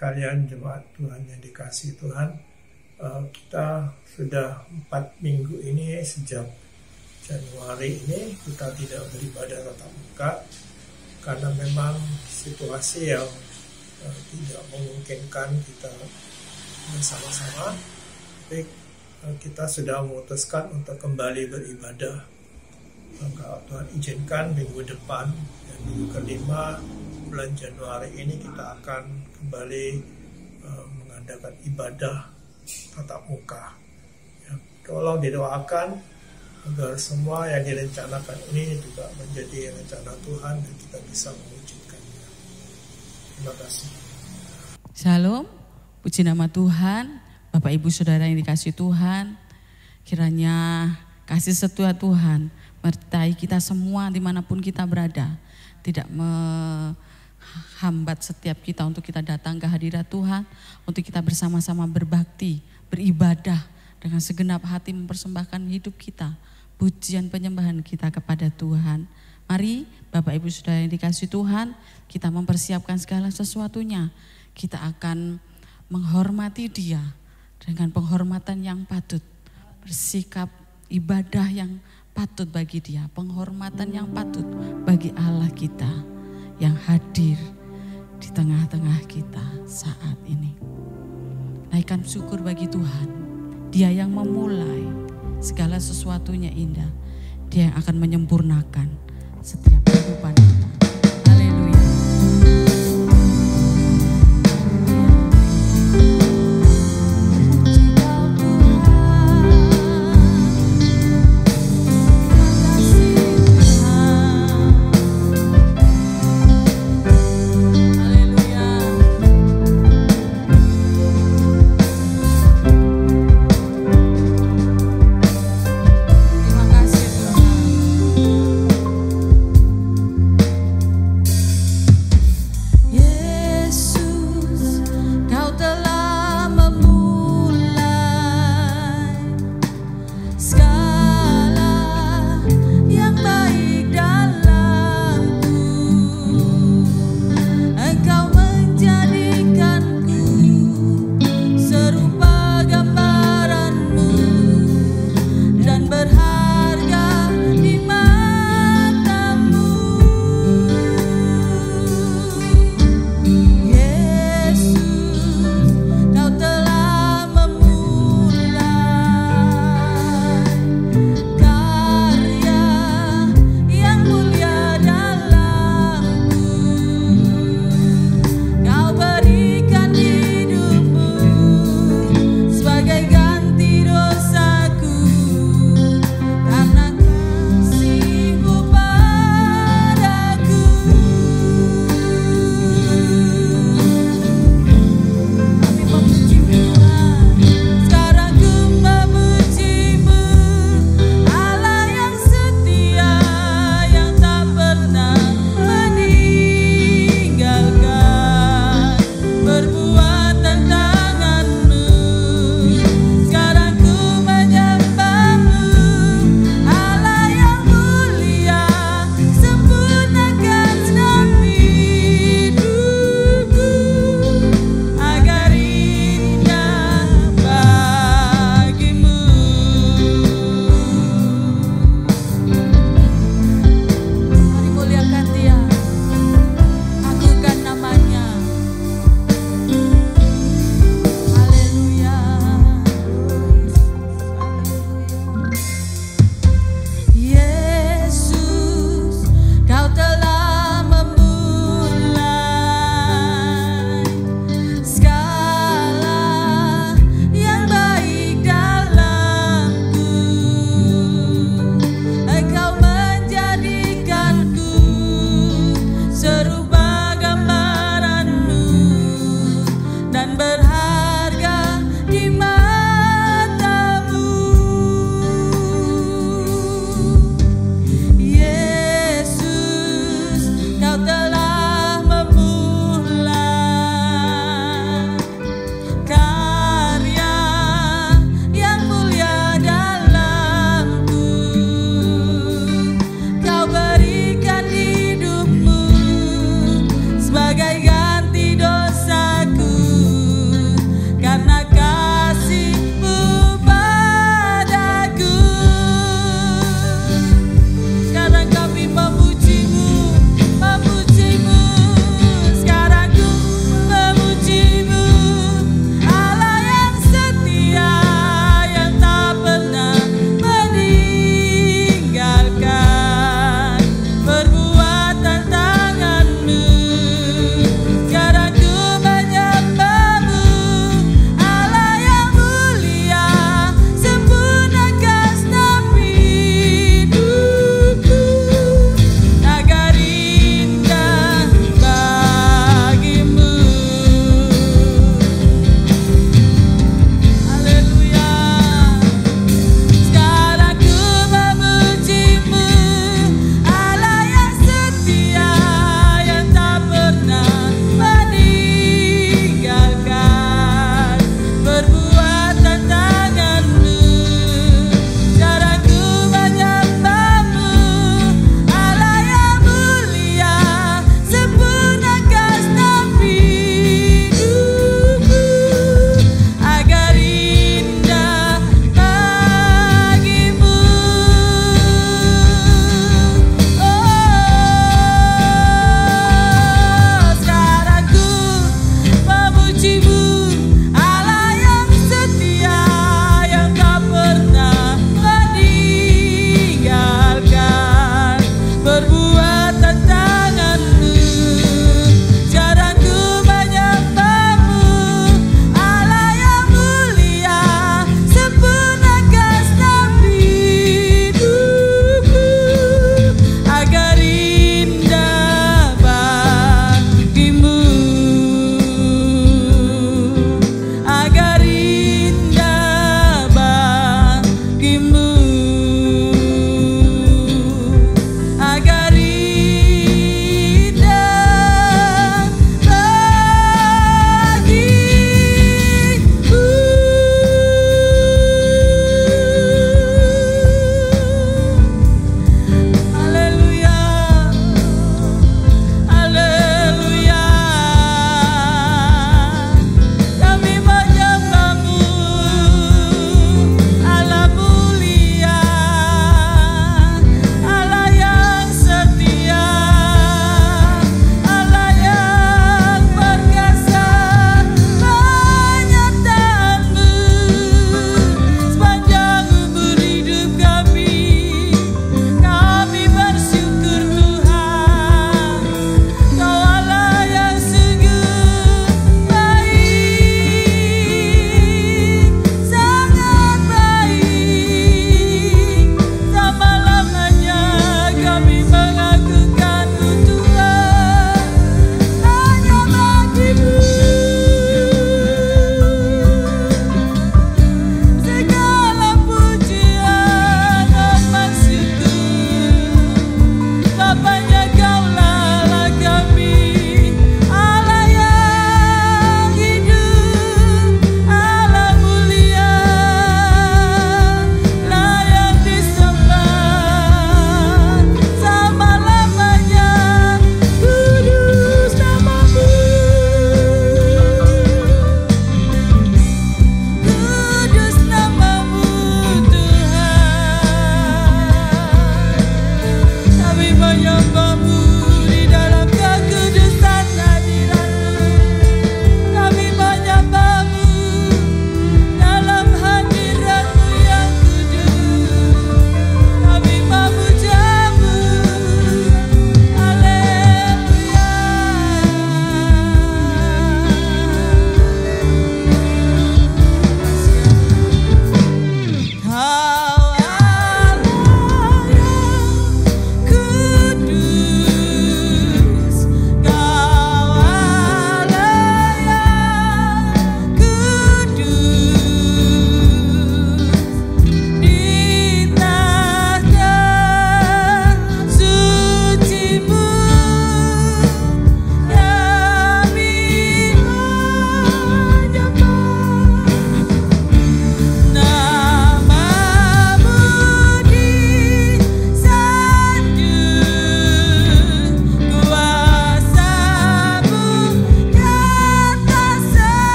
sekalian, jemaat Tuhan yang dikasihi Tuhan, kita sudah 4 minggu ini sejak Januari ini kita tidak beribadah tatap muka karena memang situasi yang tidak memungkinkan kita bersama-sama. Tapi kita sudah memutuskan untuk kembali beribadah. Kalau Tuhan izinkan minggu depan, minggu kelima bulan Januari ini kita akan kembali mengadakan ibadah tatap muka. Ya, tolong didoakan agar semua yang direncanakan ini juga menjadi rencana Tuhan dan kita bisa mewujudkannya. Terima kasih. Shalom, puji nama Tuhan, Bapak Ibu Saudara yang dikasihi Tuhan. Kiranya kasih setia Tuhan menyertai kita semua dimanapun kita berada, tidak menghambat setiap kita untuk kita datang ke hadirat Tuhan, untuk kita bersama-sama berbakti, beribadah dengan segenap hati, mempersembahkan hidup kita, pujian penyembahan kita kepada Tuhan. Mari Bapak Ibu Saudara yang dikasihi Tuhan, kita mempersiapkan segala sesuatunya. Kita akan menghormati Dia dengan penghormatan yang patut, bersikap ibadah yang patut bagi Dia, penghormatan yang patut bagi Allah kita yang hadir di tengah-tengah kita saat ini. Naikkan syukur bagi Tuhan, Dia yang memulai segala sesuatunya indah, Dia yang akan menyempurnakan setiap kehidupan kita. Haleluya. Terima kasih Tuhan.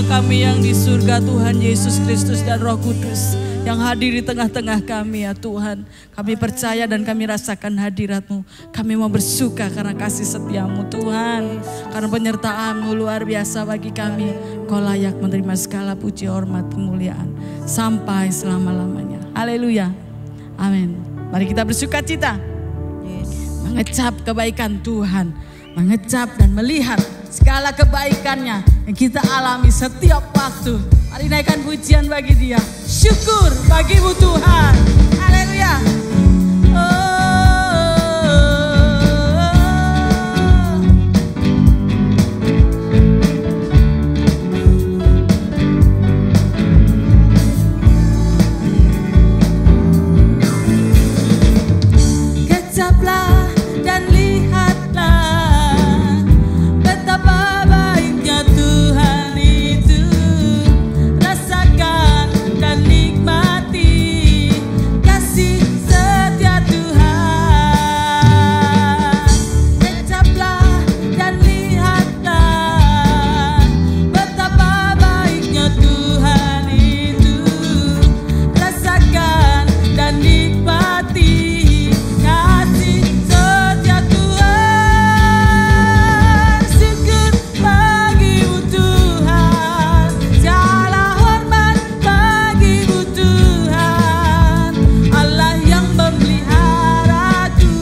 Bapa kami yang di surga, Tuhan Yesus Kristus dan Roh Kudus yang hadir di tengah-tengah kami ya Tuhan. Kami percaya dan kami rasakan hadirat-Mu. Kami mau bersuka karena kasih setia-Mu Tuhan. Karena penyertaan-Mu luar biasa bagi kami. Kau layak menerima segala puji, hormat, kemuliaan sampai selama-lamanya. Haleluya. Amin. Mari kita bersuka cita. Mengecap kebaikan Tuhan. Mengecap dan melihat segala kebaikannya yang kita alami setiap waktu. Mari naikkan pujian bagi Dia. Syukur bagi-Mu Tuhan. Haleluya. Kecaplah dan lihatlah betapa baiknya Tuhan itu. Rasakan dan nikmati kasih setia Tuhan. Kecaplah dan lihatlah betapa baiknya Tuhan itu. Rasakan dan nikmati kasih setia Tuhan. Syukur bagi-Mu Tuhan, segala hormat bagi-Mu Tuhan. Allah yang memeliharaku,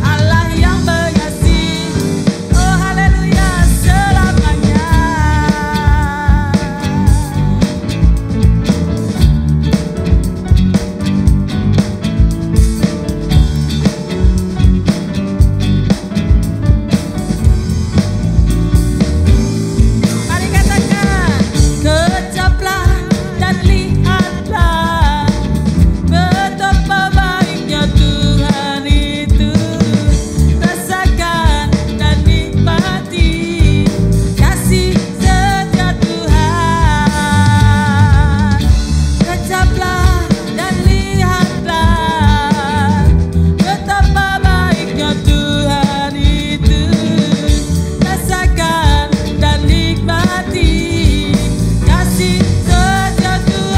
Allah yang mengasihi, oh haleluya selamanya. Mari katakan, kecaplah dan lihatlah betapa baiknya Tuhan itu. Rasakan dan nikmati kasih setia Tuhan. Kecaplah dan lihatlah betapa baiknya Tuhan itu. Rasakan dan nikmati kasih setia Tuhan.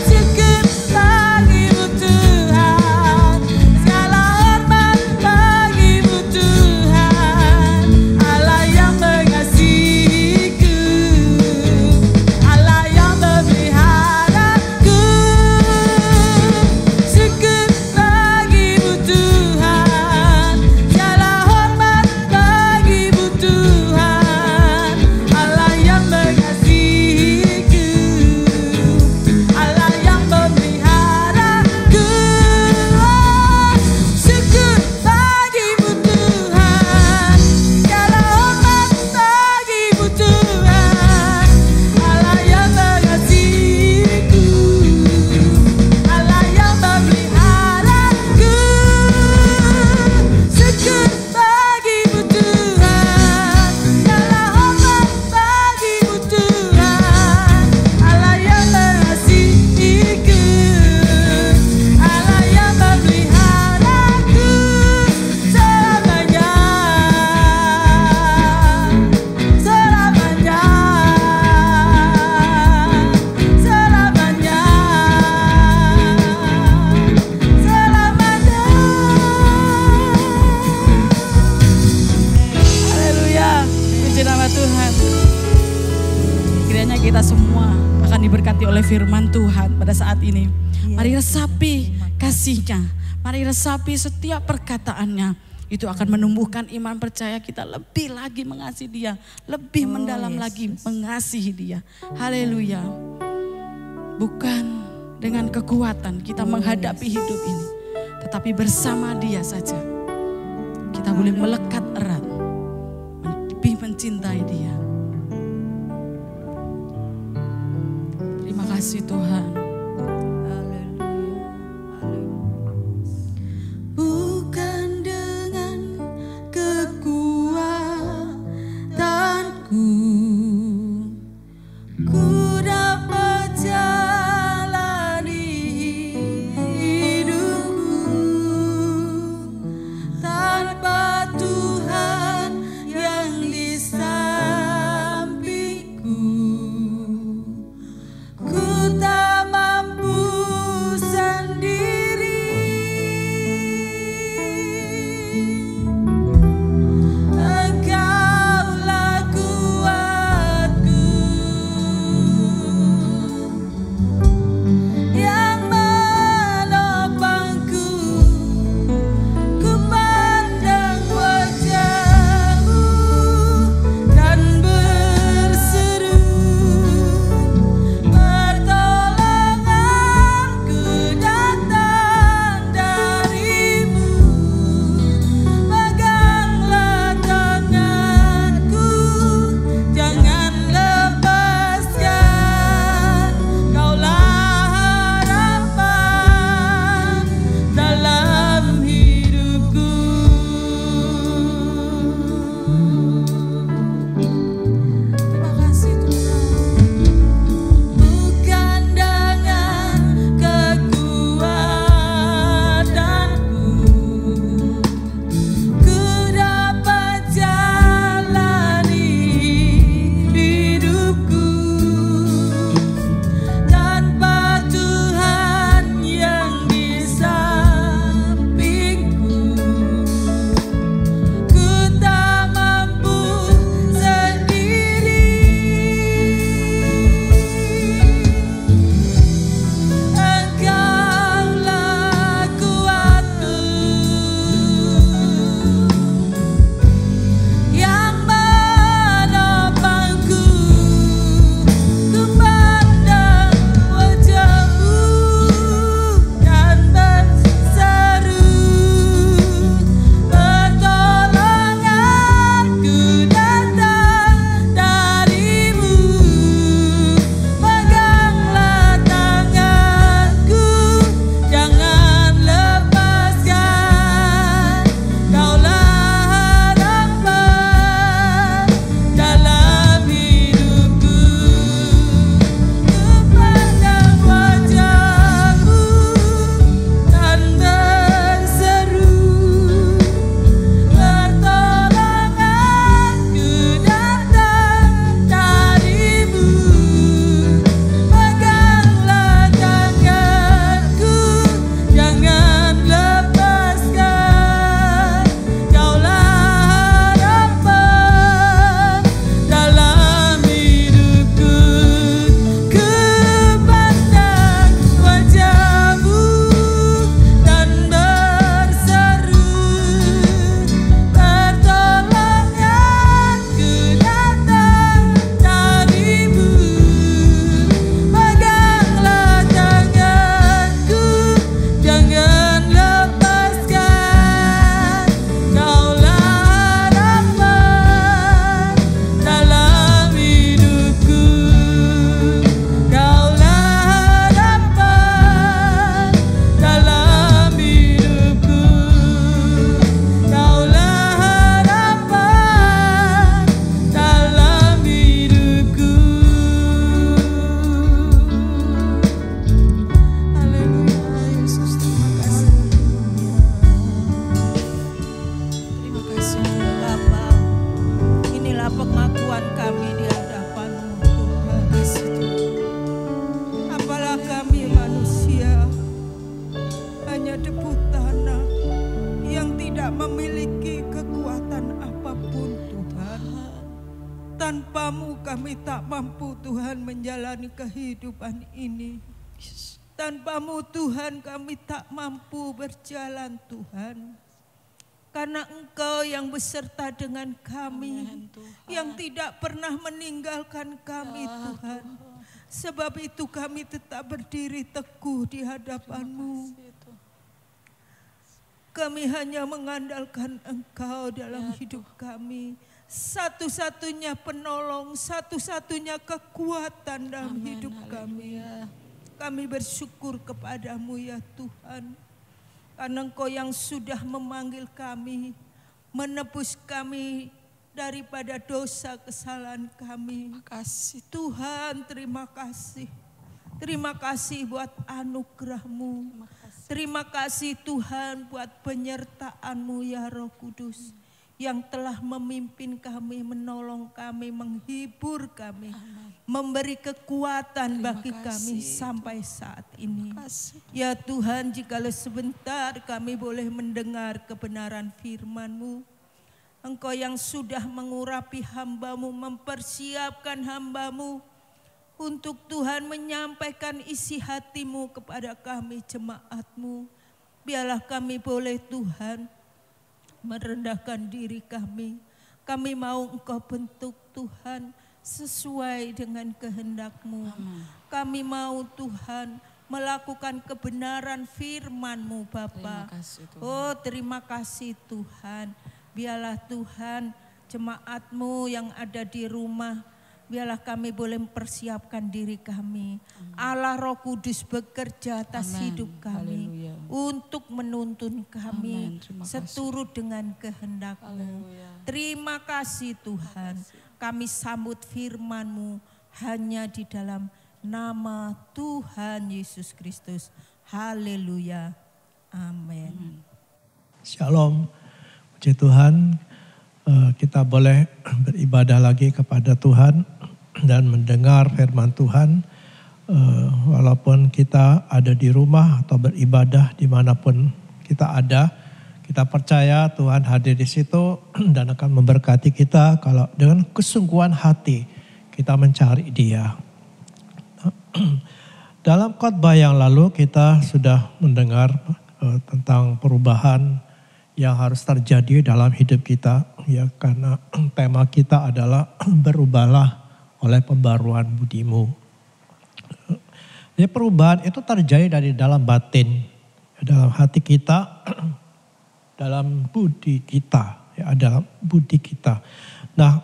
Syukur bagi-Mu Tuhan, segala hormat bagi-Mu Tuhan. Allah yang mengasihiku, Allah yang memeliharaku. Syukur bagi-Mu Tuhan, segala hormat bagi-Mu Tuhan. Allah yang mengasihiku, Allah yang memeliharaku. Syukur bagi-Mu Tuhan, segala hormat bagi-Mu Tuhan. Allah yang mengasihiku, Allah yang memeliharaku. Syukur bagi-Mu Tuhan, segala hormat bagi-Mu Tuhan. Allah yang mengasihiku, Allah yang memeliharaku selamanya, selamanya, selamanya, selamanya. Haleluya, puji nama Tuhan. Kiranya kita semua akan diberkati oleh firman Tuhan pada saat ini. Mari resapi kasih-Nya, mari resapi setiap perkataannya. Itu akan menumbuhkan iman percaya kita lebih lagi mengasihi Dia, lebih mendalam lagi mengasihi Dia. Haleluya. Bukan dengan kekuatan kita menghadapi hidup ini, tetapi bersama Dia saja kita boleh melekat erat, lebih mencintai Dia. Terima kasih Tuhan. Bukan dengan kekuatanku ku dapat jalani hidupku, tanpa Tuhan yang di sana. kami tak mampu Tuhan menjalani kehidupan ini. Tanpa-Mu Tuhan kami tak mampu berjalan Tuhan. Karena Engkau yang beserta dengan kami, yang tidak pernah meninggalkan kami Tuhan. Sebab itu kami tetap berdiri teguh di hadapan-Mu. Kami hanya mengandalkan Engkau dalam hidup kami. Satu-satunya penolong, satu-satunya kekuatan dalam hidup kami. Kami bersyukur kepada-Mu ya Tuhan. Karena Engkau yang sudah memanggil kami, menebus kami daripada dosa kesalahan kami. Kasih Tuhan, terima kasih. Terima kasih buat anugerah-Mu. Terima kasih Tuhan buat penyertaan-Mu ya Roh Kudus. Yang telah memimpin kami, menolong kami, menghibur kami. Memberi kekuatan bagi kami sampai saat ini. Ya Tuhan, jikalau sebentar kami boleh mendengar kebenaran firman-Mu. Engkau yang sudah mengurapi hamba-Mu, mempersiapkan hamba-Mu untuk Tuhan menyampaikan isi hati-Mu kepada kami jemaat-Mu. Biarlah kami boleh Tuhan merendahkan diri kami. Kami mau Engkau bentuk Tuhan sesuai dengan kehendak-Mu. Kami mau Tuhan melakukan kebenaran firman-Mu Bapa. Oh terima kasih Tuhan. Biarlah Tuhan jemaat-Mu yang ada di rumah, biarlah kami boleh mempersiapkan diri kami. Allah Roh Kudus bekerja atas hidup kami. Untuk menuntun kami seturut dengan kehendak-Mu. Terima kasih Tuhan. Kami sambut firman-Mu hanya di dalam nama Tuhan Yesus Kristus. Haleluya. Amin. Shalom. Puji Tuhan, kita boleh beribadah lagi kepada Tuhan dan mendengar firman Tuhan. Walaupun kita ada di rumah atau beribadah dimanapun kita ada, kita percaya Tuhan hadir di situ dan akan memberkati kita kalau dengan kesungguhan hati kita mencari Dia. Dalam khotbah yang lalu kita sudah mendengar tentang perubahan yang harus terjadi dalam hidup kita, ya, karena tema kita adalah berubahlah oleh pembaruan budimu. Jadi perubahan itu terjadi dari dalam batin, dalam hati kita, dalam budi kita, ya, dalam budi kita. Nah,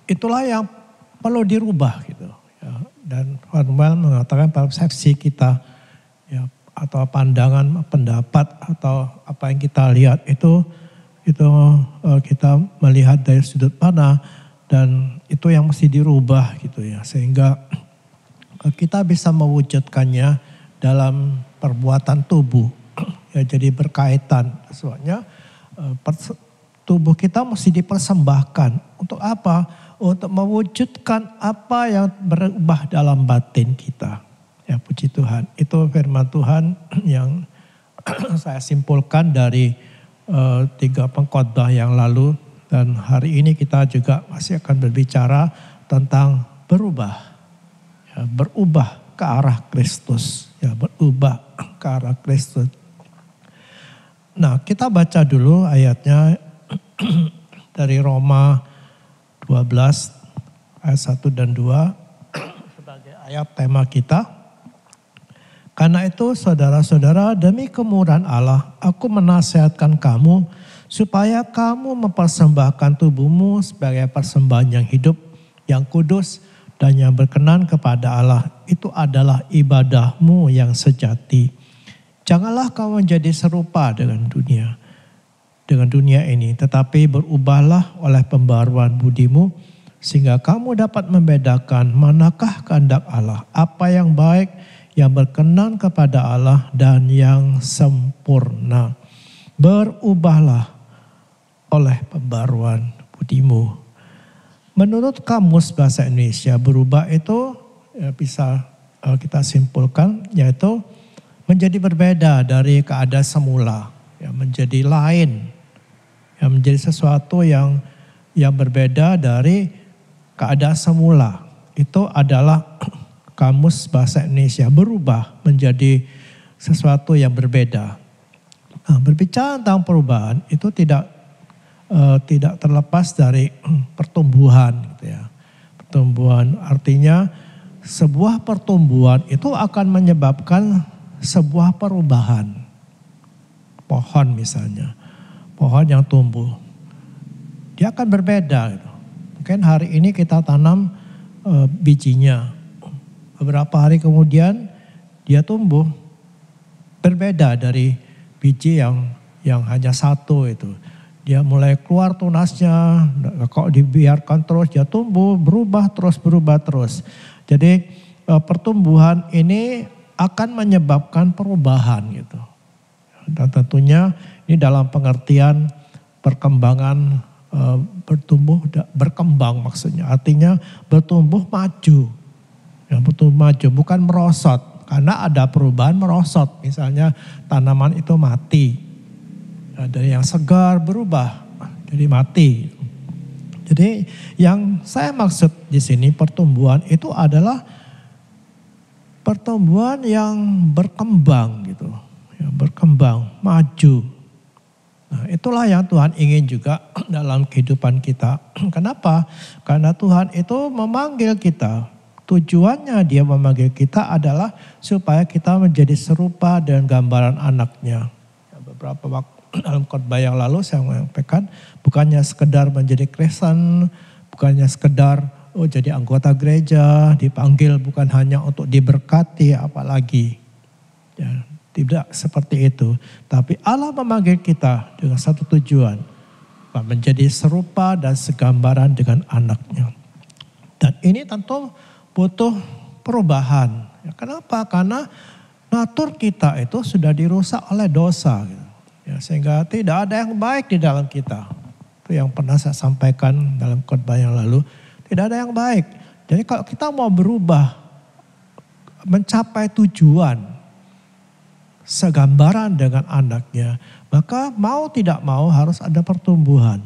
itulah yang perlu dirubah gitu. Ya. Dan Samuel mengatakan persepsi kita, ya, atau pandangan, pendapat atau apa yang kita lihat itu kita melihat dari sudut mana, dan itu yang mesti dirubah gitu ya, sehingga kita bisa mewujudkannya dalam perbuatan tubuh. Ya, jadi berkaitan, soalnya tubuh kita mesti dipersembahkan untuk apa? Untuk mewujudkan apa yang berubah dalam batin kita. Ya, puji Tuhan. Itu firman Tuhan yang saya simpulkan dari 3 pengkhotbah yang lalu, dan hari ini kita juga masih akan berbicara tentang berubah. Ya, berubah ke arah Kristus. Ya, berubah ke arah Kristus. Nah, kita baca dulu ayatnya dari Roma 12 ayat 1 dan 2 sebagai ayat tema kita. Karena itu saudara-saudara, demi kemurahan Allah aku menasihatkan kamu supaya kamu mempersembahkan tubuhmu sebagai persembahan yang hidup, yang kudus dan yang berkenan kepada Allah. Itu adalah ibadahmu yang sejati. Janganlah kamu menjadi serupa dengan dunia ini, tetapi berubahlah oleh pembaruan budimu sehingga kamu dapat membedakan manakah kehendak Allah, apa yang baik, yang berkenan kepada Allah dan yang sempurna. Berubahlah oleh pembaruan budimu. Menurut Kamus Bahasa Indonesia, berubah itu ya, bisa kita simpulkan yaitu menjadi berbeda dari keadaan semula, ya, menjadi lain, ya, menjadi sesuatu yang berbeda dari keadaan semula itu adalah kamus bahasa Indonesia berubah menjadi sesuatu yang berbeda. Nah, berbicara tentang perubahan itu tidak terlepas dari pertumbuhan, gitu ya. Pertumbuhan artinya sebuah pertumbuhan itu akan menyebabkan sebuah perubahan. Pohon misalnya, pohon yang tumbuh, dia akan berbeda. Gitu. Mungkin hari ini kita tanam bijinya, beberapa hari kemudian dia tumbuh berbeda dari biji yang hanya satu itu. Dia mulai keluar tunasnya, kalau dibiarkan terus dia tumbuh, berubah terus. Jadi pertumbuhan ini akan menyebabkan perubahan gitu. Dan tentunya ini dalam pengertian perkembangan berkembang maksudnya. Artinya bertumbuh maju. Ya, bertumbuh maju bukan merosot. Karena ada perubahan merosot. Misalnya tanaman itu mati. Dari yang segar berubah jadi mati. Jadi yang saya maksud di sini pertumbuhan itu adalah pertumbuhan yang berkembang gitu. Ya, berkembang, maju. Nah, itulah yang Tuhan ingin juga dalam kehidupan kita. Kenapa? Karena Tuhan itu memanggil kita. Tujuannya dia memanggil kita adalah supaya kita menjadi serupa dengan gambaran anaknya. Beberapa waktu dalam khotbah yang lalu saya menyampaikan bukannya sekedar menjadi Kristen, bukannya sekedar jadi anggota gereja, dipanggil bukan hanya untuk diberkati apalagi. Ya, tidak seperti itu. Tapi Allah memanggil kita dengan satu tujuan, menjadi serupa dan segambaran dengan anaknya. Dan ini tentu butuh perubahan. Ya, kenapa? Karena natur kita itu sudah dirusak oleh dosa. Gitu. Ya, sehingga tidak ada yang baik di dalam kita. Itu yang pernah saya sampaikan dalam khotbah yang lalu. Tidak ada yang baik. Jadi kalau kita mau berubah, mencapai tujuan, segambaran dengan anaknya, maka mau tidak mau harus ada pertumbuhan.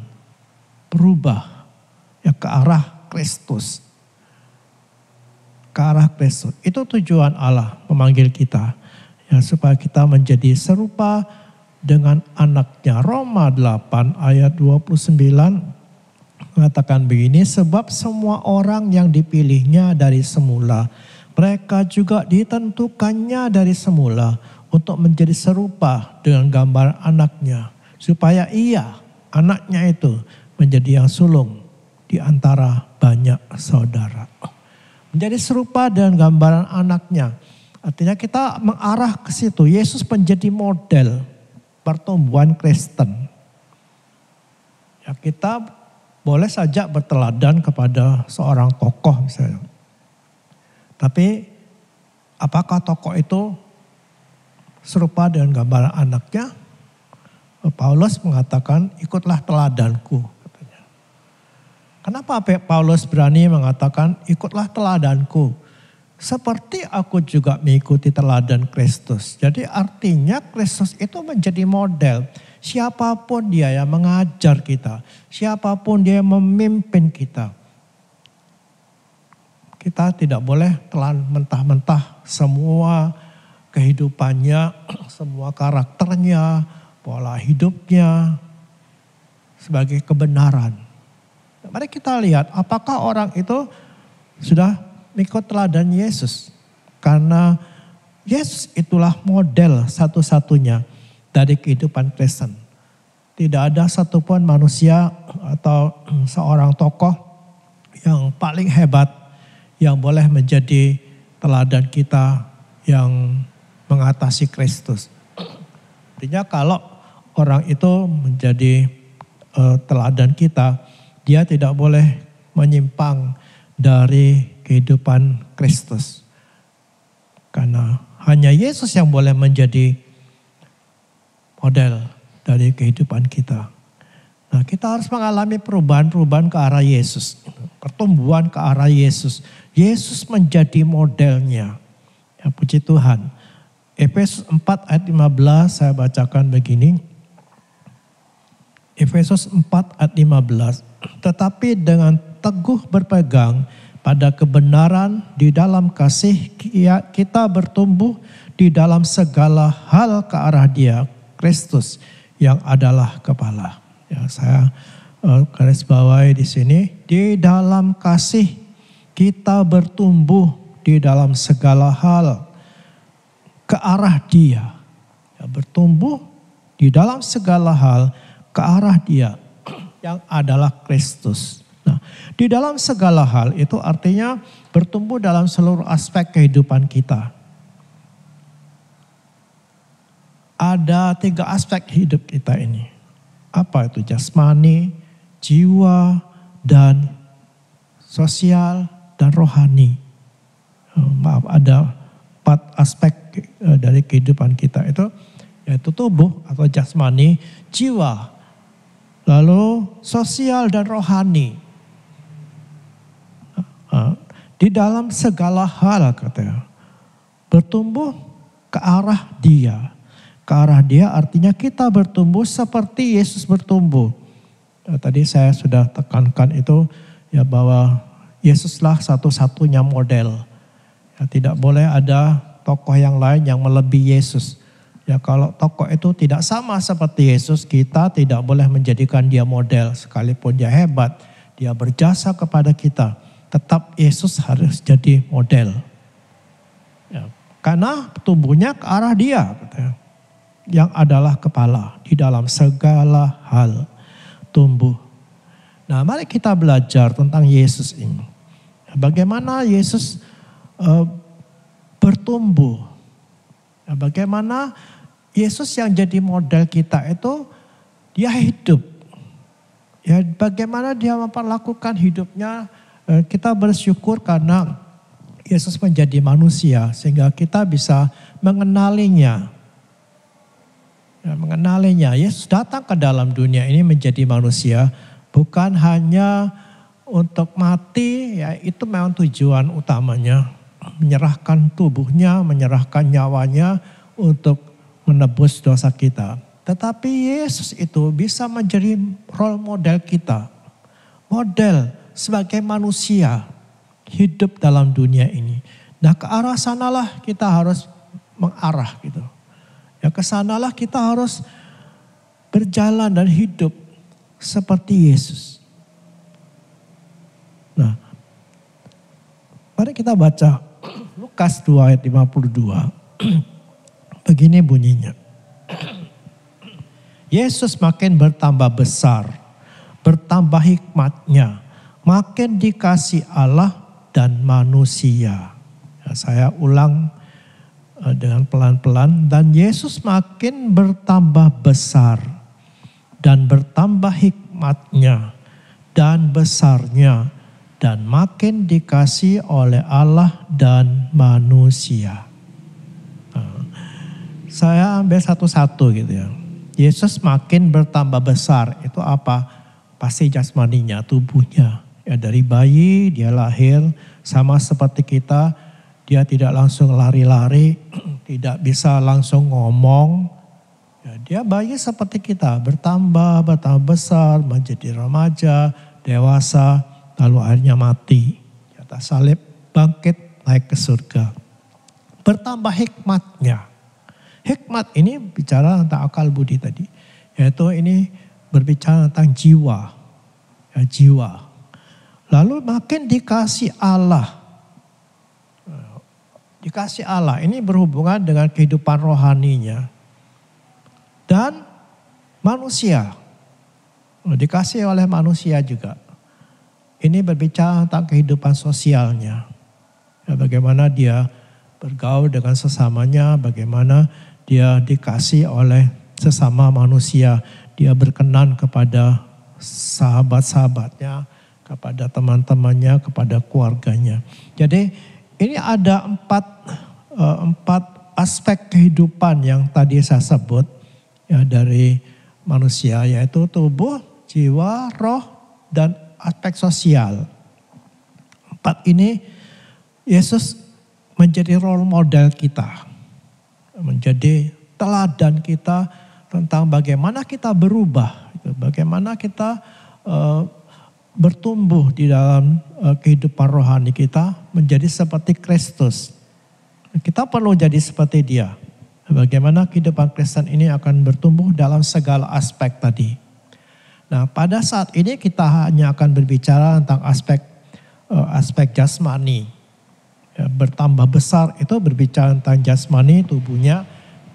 Berubah ya, ke arah Kristus. Ke arah Kristus. Itu tujuan Allah memanggil kita. Ya, supaya kita menjadi serupa dengan anaknya. Roma 8 ayat 29 mengatakan begini, sebab semua orang yang dipilihnya dari semula, mereka juga ditentukannya dari semula untuk menjadi serupa dengan gambar anaknya. Supaya ia, anaknya itu, menjadi yang sulung di antara banyak saudara. Menjadi serupa dengan gambaran anaknya. Artinya kita mengarah ke situ. Yesus menjadi model pertumbuhan Kristen. Ya, kita boleh saja berteladan kepada seorang tokoh misalnya. Tapi apakah tokoh itu serupa dengan gambaran anaknya? Paulus mengatakan ikutlah teladanku. Katanya. Kenapa Paulus berani mengatakan ikutlah teladanku? Seperti aku juga mengikuti teladan Kristus. Jadi artinya Kristus itu menjadi model. Siapapun dia yang mengajar kita. Siapapun dia yang memimpin kita. Kita tidak boleh telan mentah-mentah semua kehidupannya, semua karakternya, pola hidupnya sebagai kebenaran. Mari kita lihat apakah orang itu sudah ikut teladan Yesus. Karena Yesus itulah model satu-satunya dari kehidupan Kristen. Tidak ada satupun manusia atau seorang tokoh yang paling hebat yang boleh menjadi teladan kita yang mengatasi Kristus. Artinya kalau orang itu menjadi teladan kita, dia tidak boleh menyimpang dari kehidupan Kristus. Karena hanya Yesus yang boleh menjadi model dari kehidupan kita. Nah, kita harus mengalami perubahan-perubahan ke arah Yesus. Pertumbuhan ke arah Yesus. Yesus menjadi modelnya. Ya, puji Tuhan. Efesus 4 ayat 15 saya bacakan begini. Efesus 4 ayat 15. Tetapi dengan teguh berpegang pada kebenaran di dalam kasih, kita bertumbuh di dalam segala hal ke arah Dia, Kristus yang adalah kepala. Ya, saya garis bawahi di sini, di dalam kasih kita bertumbuh di dalam segala hal ke arah Dia. Ya, bertumbuh di dalam segala hal ke arah Dia yang adalah Kristus. Nah, di dalam segala hal itu artinya bertumbuh dalam seluruh aspek kehidupan kita. Ada 3 aspek hidup kita ini. Apa itu? Jasmani, jiwa, dan sosial, dan rohani. Maaf, ada 4 aspek dari kehidupan kita itu, yaitu tubuh atau jasmani, jiwa, lalu sosial dan rohani. Di dalam segala hal katanya, bertumbuh ke arah Dia. Ke arah Dia artinya kita bertumbuh seperti Yesus bertumbuh. Tadi saya sudah tekankan itu ya, bahwa Yesuslah satu-satunya model. Ya, tidak boleh ada tokoh yang lain yang melebihi Yesus. Ya, kalau tokoh itu tidak sama seperti Yesus, kita tidak boleh menjadikan dia model. Sekalipun dia hebat, dia berjasa kepada kita, tetap Yesus harus jadi model. Ya, karena tumbuhnya ke arah Dia, katanya, yang adalah kepala di dalam segala hal tumbuh. Nah, mari kita belajar tentang Yesus ini. Bagaimana Yesus bertumbuh. Ya, bagaimana Yesus yang jadi model kita itu, dia hidup. Ya, bagaimana dia memperlakukan hidupnya, kita bersyukur karena Yesus menjadi manusia sehingga kita bisa mengenalinya. Ya, mengenalinya. Yesus datang ke dalam dunia ini menjadi manusia, bukan hanya untuk mati, ya itu memang tujuan utamanya. Menyerahkan tubuhnya, menyerahkan nyawanya untuk menebus dosa kita. Tetapi Yesus itu bisa menjadi role model kita. Model sebagai manusia hidup dalam dunia ini. Nah, ke arah sanalah kita harus mengarah gitu. Ya, ke sanalah kita harus berjalan dan hidup seperti Yesus. Nah, mari kita baca Lukas 2 ayat 52. Begini bunyinya. Yesus makin bertambah besar, bertambah hikmatnya, makin dikasih Allah dan manusia. Ya, saya ulang dengan pelan-pelan. Dan Yesus makin bertambah besar dan bertambah hikmatnya dan besarnya, dan makin dikasih oleh Allah dan manusia. Saya ambil satu-satu gitu ya. Yesus makin bertambah besar, itu apa? Pasti jasmaninya, tubuhnya. Ya, dari bayi dia lahir sama seperti kita, dia tidak langsung lari-lari, tidak bisa langsung ngomong. Ya, dia bayi seperti kita, bertambah besar, menjadi remaja, dewasa, lalu akhirnya mati. Di atas salib, bangkit, naik ke surga. Bertambah hikmatnya. Hikmat ini bicara tentang akal budi tadi. Yaitu ini berbicara tentang jiwa. Ya, jiwa. Lalu makin dikasih Allah. Dikasih Allah ini berhubungan dengan kehidupan rohaninya. Dan manusia. Dikasih oleh manusia juga. Ini berbicara tentang kehidupan sosialnya. Ya, bagaimana dia bergaul dengan sesamanya, bagaimana dia dikasih oleh sesama manusia. Dia berkenan kepada sahabat-sahabatnya, kepada teman-temannya, kepada keluarganya. Jadi ini ada empat aspek kehidupan yang tadi saya sebut ya, dari manusia, yaitu tubuh, jiwa, roh, dan aspek sosial. 4 ini Yesus menjadi role model kita. Menjadi teladan kita tentang bagaimana kita berubah. Bagaimana kita bertumbuh di dalam kehidupan rohani kita menjadi seperti Kristus. Kita perlu jadi seperti Dia. Bagaimana kehidupan Kristen ini akan bertumbuh dalam segala aspek tadi. Nah, pada saat ini kita hanya akan berbicara tentang aspek jasmani. Ya, bertambah besar itu berbicara tentang jasmani tubuhnya.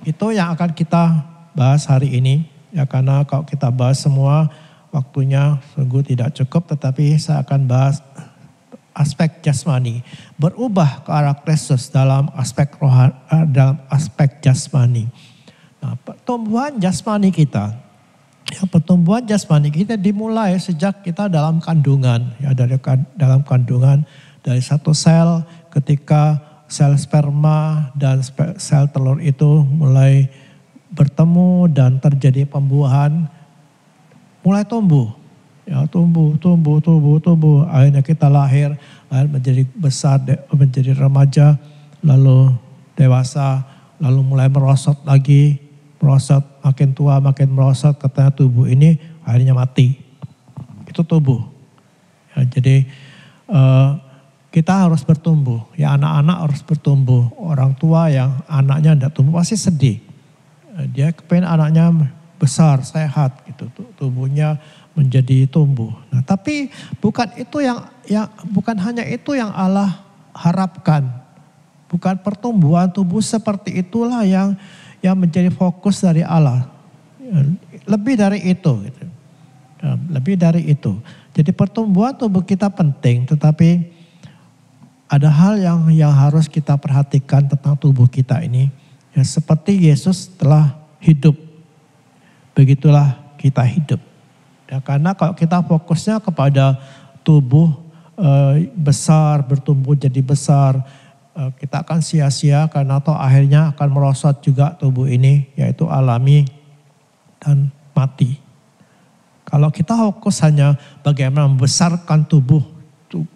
Itu yang akan kita bahas hari ini. Ya, karena kalau kita bahas semua waktunya sungguh tidak cukup, tetapi saya akan bahas aspek jasmani, berubah ke arah Kristus dalam aspek rohani, dalam aspek jasmani. Nah, pertumbuhan jasmani kita, pertumbuhan jasmani kita dimulai sejak kita dalam kandungan, ya dalam kandungan dari satu sel, ketika sel sperma dan sel telur itu mulai bertemu dan terjadi pembuahan, mulai tumbuh. Ya, tumbuh. Akhirnya kita lahir menjadi besar, menjadi remaja, lalu dewasa, lalu mulai merosot lagi, makin tua, makin merosot, katanya tubuh ini akhirnya mati. Itu tubuh. Ya, jadi kita harus bertumbuh. Ya, anak-anak harus bertumbuh. Orang tua yang anaknya tidak tumbuh pasti sedih. Dia kepengen anaknya besar, sehat, gitu, tubuhnya menjadi tumbuh. Nah, tapi bukan hanya itu yang Allah harapkan. Bukan pertumbuhan tubuh seperti itulah yang menjadi fokus dari Allah. Lebih dari itu. Gitu. Lebih dari itu. Jadi pertumbuhan tubuh kita penting, tetapi ada hal yang harus kita perhatikan tentang tubuh kita ini. Ya, seperti Yesus telah hidup, begitulah kita hidup. Ya, karena kalau kita fokusnya kepada tubuh besar, bertumbuh jadi besar, kita akan sia-sia karena atau akhirnya akan merosot juga tubuh ini, yaitu alami dan mati. Kalau kita fokus hanya bagaimana membesarkan tubuh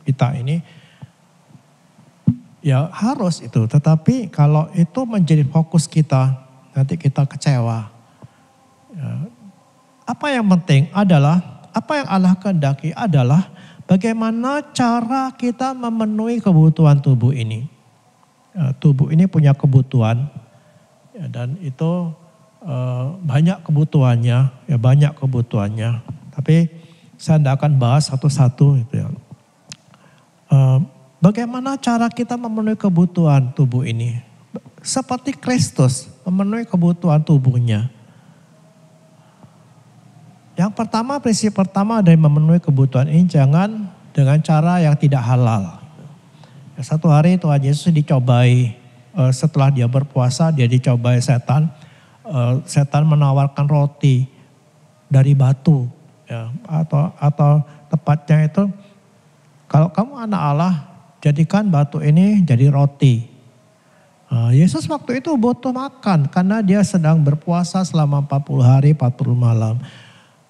kita ini, ya harus itu. Tetapi kalau itu menjadi fokus kita, nanti kita kecewa. Ya, apa yang penting adalah, apa yang Allah kehendaki adalah bagaimana cara kita memenuhi kebutuhan tubuh ini. Tubuh ini punya kebutuhan, ya, dan itu banyak kebutuhannya, ya banyak kebutuhannya. Tapi saya tidak akan bahas satu-satu. Gitu ya. Bagaimana cara kita memenuhi kebutuhan tubuh ini? Seperti Kristus memenuhi kebutuhan tubuhnya. Yang pertama, prinsip pertama dari memenuhi kebutuhan ini jangan dengan cara yang tidak halal. Satu hari Tuhan Yesus dicobai, setelah dia berpuasa dia dicobai setan. Setan menawarkan roti dari batu, ya, atau tepatnya itu, kalau kamu anak Allah, jadikan batu ini jadi roti. Yesus waktu itu butuh makan karena dia sedang berpuasa selama 40 hari 40 malam.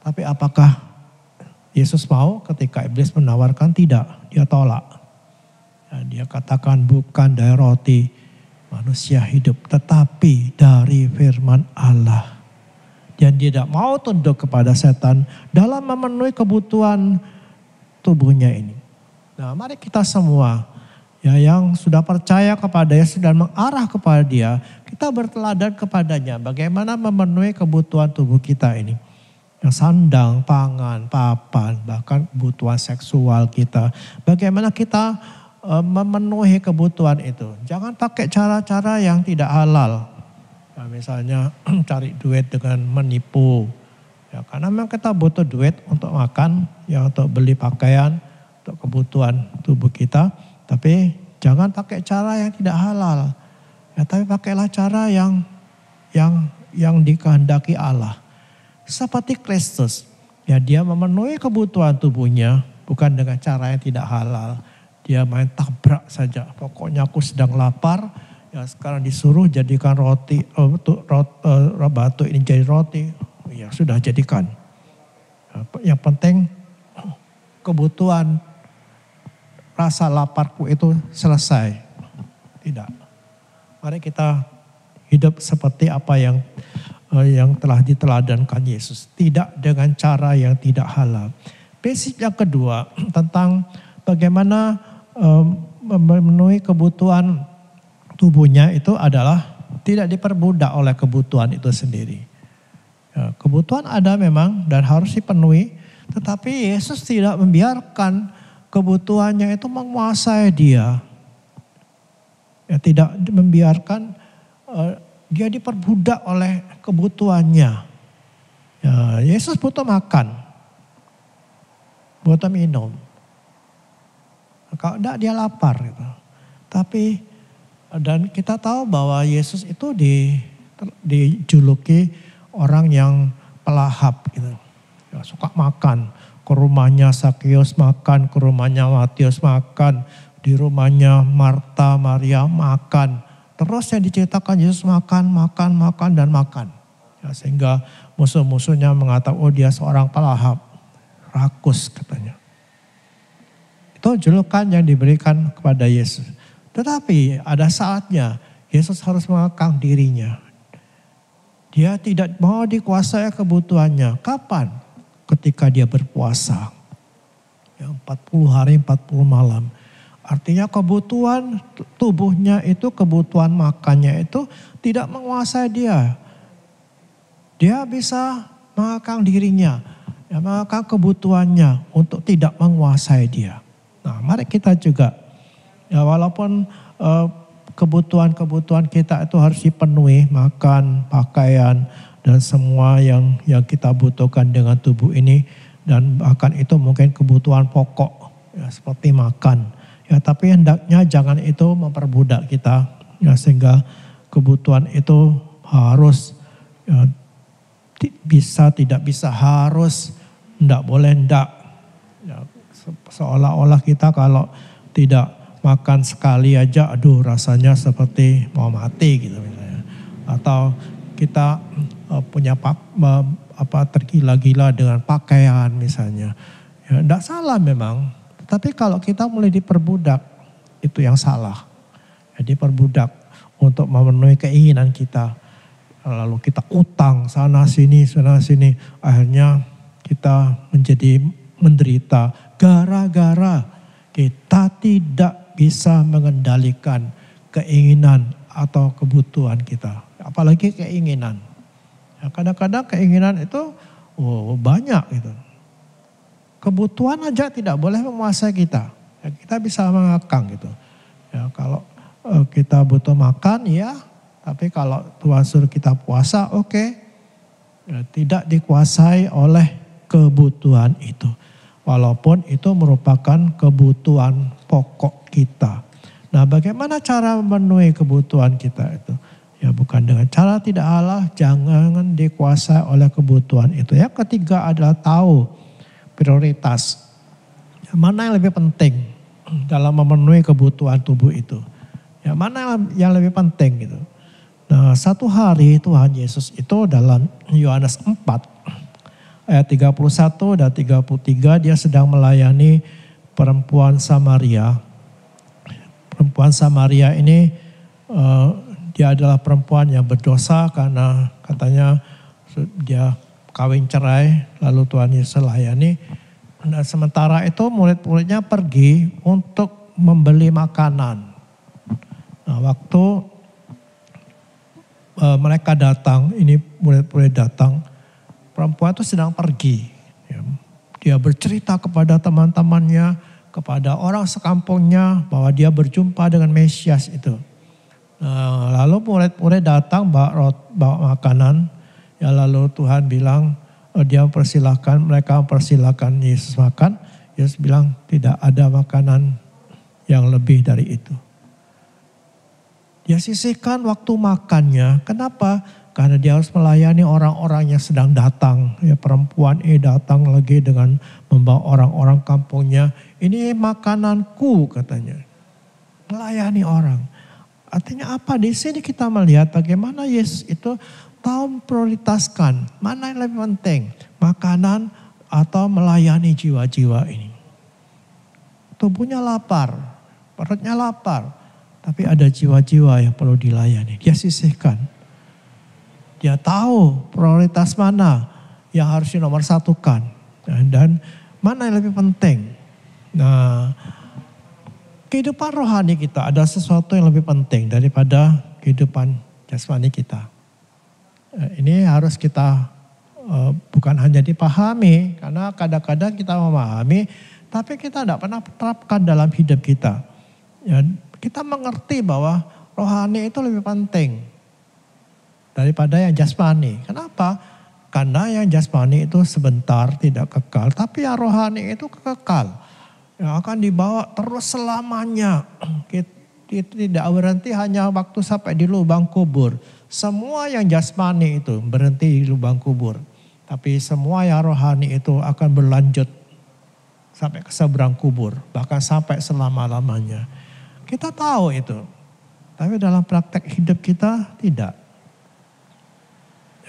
Tapi apakah Yesus mau ketika iblis menawarkan? Tidak, dia tolak. Ya, dia katakan bukan dari roti manusia hidup, tetapi dari firman Allah. Dan dia tidak mau tunduk kepada setan dalam memenuhi kebutuhan tubuhnya ini. Nah, mari kita semua ya yang sudah percaya kepada Yesus dan mengarah kepada Dia, kita berteladan kepadanya bagaimana memenuhi kebutuhan tubuh kita ini. Yang sandang, pangan, papan, bahkan kebutuhan seksual kita. Bagaimana kita memenuhi kebutuhan itu. Jangan pakai cara-cara yang tidak halal. Nah, misalnya cari duit dengan menipu. Ya, karena memang kita butuh duit untuk makan, ya untuk beli pakaian, untuk kebutuhan tubuh kita. Tapi jangan pakai cara yang tidak halal. Ya, tapi pakailah cara yang dikehendaki Allah. Seperti Kristus, ya dia memenuhi kebutuhan tubuhnya bukan dengan cara yang tidak halal. Dia main tabrak saja. Pokoknya aku sedang lapar, ya sekarang disuruh jadikan roti, batu ini jadi roti. Ya sudah jadikan. Yang penting kebutuhan rasa laparku itu selesai. Tidak. Mari kita hidup seperti apa yang telah diteladankan Yesus. Tidak dengan cara yang tidak halal. prinsip yang kedua tentang bagaimana memenuhi kebutuhan tubuhnya itu adalah tidak diperbudak oleh kebutuhan itu sendiri. Ya, kebutuhan ada memang dan harus dipenuhi, tetapi Yesus tidak membiarkan kebutuhannya itu menguasai dia. Ya, tidak membiarkan dia diperbudak oleh kebutuhannya. Ya, Yesus butuh makan, butuh minum. Kalau enggak dia lapar gitu. Tapi dan kita tahu bahwa Yesus itu dijuluki orang yang pelahap gitu. Ya, suka makan. Ke rumahnya Sakeus makan, ke rumahnya Matius makan, di rumahnya Marta, Maria makan. Terus yang diceritakan Yesus makan dan makan. Ya, sehingga musuh-musuhnya mengatakan, oh dia seorang pelahap, rakus katanya. Itu julukan yang diberikan kepada Yesus. Tetapi ada saatnya Yesus harus mengekang dirinya. Dia tidak mau dikuasai kebutuhannya. Kapan? Ketika dia berpuasa. Ya, 40 hari 40 malam. Artinya kebutuhan tubuhnya itu, kebutuhan makannya itu tidak menguasai dia. Dia bisa mengekang dirinya. Ya, mengekang kebutuhannya untuk tidak menguasai dia. Nah, mari kita juga, ya walaupun kebutuhan-kebutuhan kita itu harus dipenuhi, makan, pakaian, dan semua yang kita butuhkan dengan tubuh ini. Dan bahkan itu mungkin kebutuhan pokok, ya, seperti makan. Ya, tapi hendaknya jangan itu memperbudak kita, ya, sehingga kebutuhan itu harus, ya, tidak bisa, harus, enggak boleh enggak. Ya, seolah-olah kita kalau tidak makan sekali aja, aduh rasanya seperti mau mati gitu misalnya. Atau kita punya tergila-gila dengan pakaian misalnya. Ya, enggak salah memang, tapi kalau kita mulai diperbudak, itu yang salah. Ya, diperbudak untuk memenuhi keinginan kita. Lalu kita utang sana sini, akhirnya kita menjadi menderita gara-gara kita tidak bisa mengendalikan keinginan atau kebutuhan kita. Apalagi keinginan. Ya, kadang-kadang keinginan itu banyak gitu. Kebutuhan aja tidak boleh menguasai kita. Ya, kita bisa mengekang gitu. Ya, kalau kita butuh makan ya, tapi kalau Tuhan suruh kita puasa oke. Ya, tidak dikuasai oleh kebutuhan itu. Walaupun itu merupakan kebutuhan pokok kita. Nah, bagaimana cara memenuhi kebutuhan kita itu? Ya, bukan dengan cara tidak halal, jangan dikuasai oleh kebutuhan itu. Yang ketiga adalah tahu prioritas. Mana yang lebih penting dalam memenuhi kebutuhan tubuh itu? Ya, mana yang lebih penting gitu. Nah, satu hari Tuhan Yesus itu dalam Yohanes 4 ayat 31 dan 33 dia sedang melayani perempuan Samaria. Perempuan Samaria ini dia adalah perempuan yang berdosa karena katanya dia kawin cerai, lalu Tuhan Yesus layani. Dan sementara itu murid-muridnya pergi untuk membeli makanan. Nah, waktu mereka datang, ini murid-murid datang, perempuan itu sedang pergi. Ya. Dia bercerita kepada teman-temannya, kepada orang sekampungnya bahwa dia berjumpa dengan Mesias itu. Nah, lalu murid-murid datang bawa makanan. Ya, lalu Tuhan bilang, mereka mempersilahkan Yesus makan. Yesus bilang tidak ada makanan yang lebih dari itu. Dia sisihkan waktu makannya. Kenapa? Karena dia harus melayani orang-orang yang sedang datang. Ya, perempuan ini datang lagi dengan membawa orang-orang kampungnya. Ini makananku katanya. Melayani orang. Artinya apa? Di sini kita melihat bagaimana Yesus itu tahu prioritaskan. Mana yang lebih penting? Makanan atau melayani jiwa-jiwa ini. Tubuhnya lapar. Perutnya lapar. Tapi ada jiwa-jiwa yang perlu dilayani. Dia sisihkan. Dia tahu prioritas mana yang harus dinomorsatukan. Dan Mana yang lebih penting? Nah, kehidupan rohani kita ada sesuatu yang lebih penting daripada kehidupan jasmani kita. Ini harus kita bukan hanya dipahami, karena kadang-kadang kita memahami, tapi kita tidak pernah terapkan dalam hidup kita. Ya, kita mengerti bahwa rohani itu lebih penting daripada yang jasmani. Kenapa? Karena yang jasmani itu sebentar, tidak kekal. Tapi yang rohani itu kekal. Yang akan dibawa terus selamanya. Tidak berhenti hanya waktu sampai di lubang kubur. Semua yang jasmani itu berhenti di lubang kubur. Tapi semua yang rohani itu akan berlanjut sampai ke seberang kubur. Bahkan sampai selama-lamanya. Kita tahu itu. Tapi dalam praktek hidup kita tidak.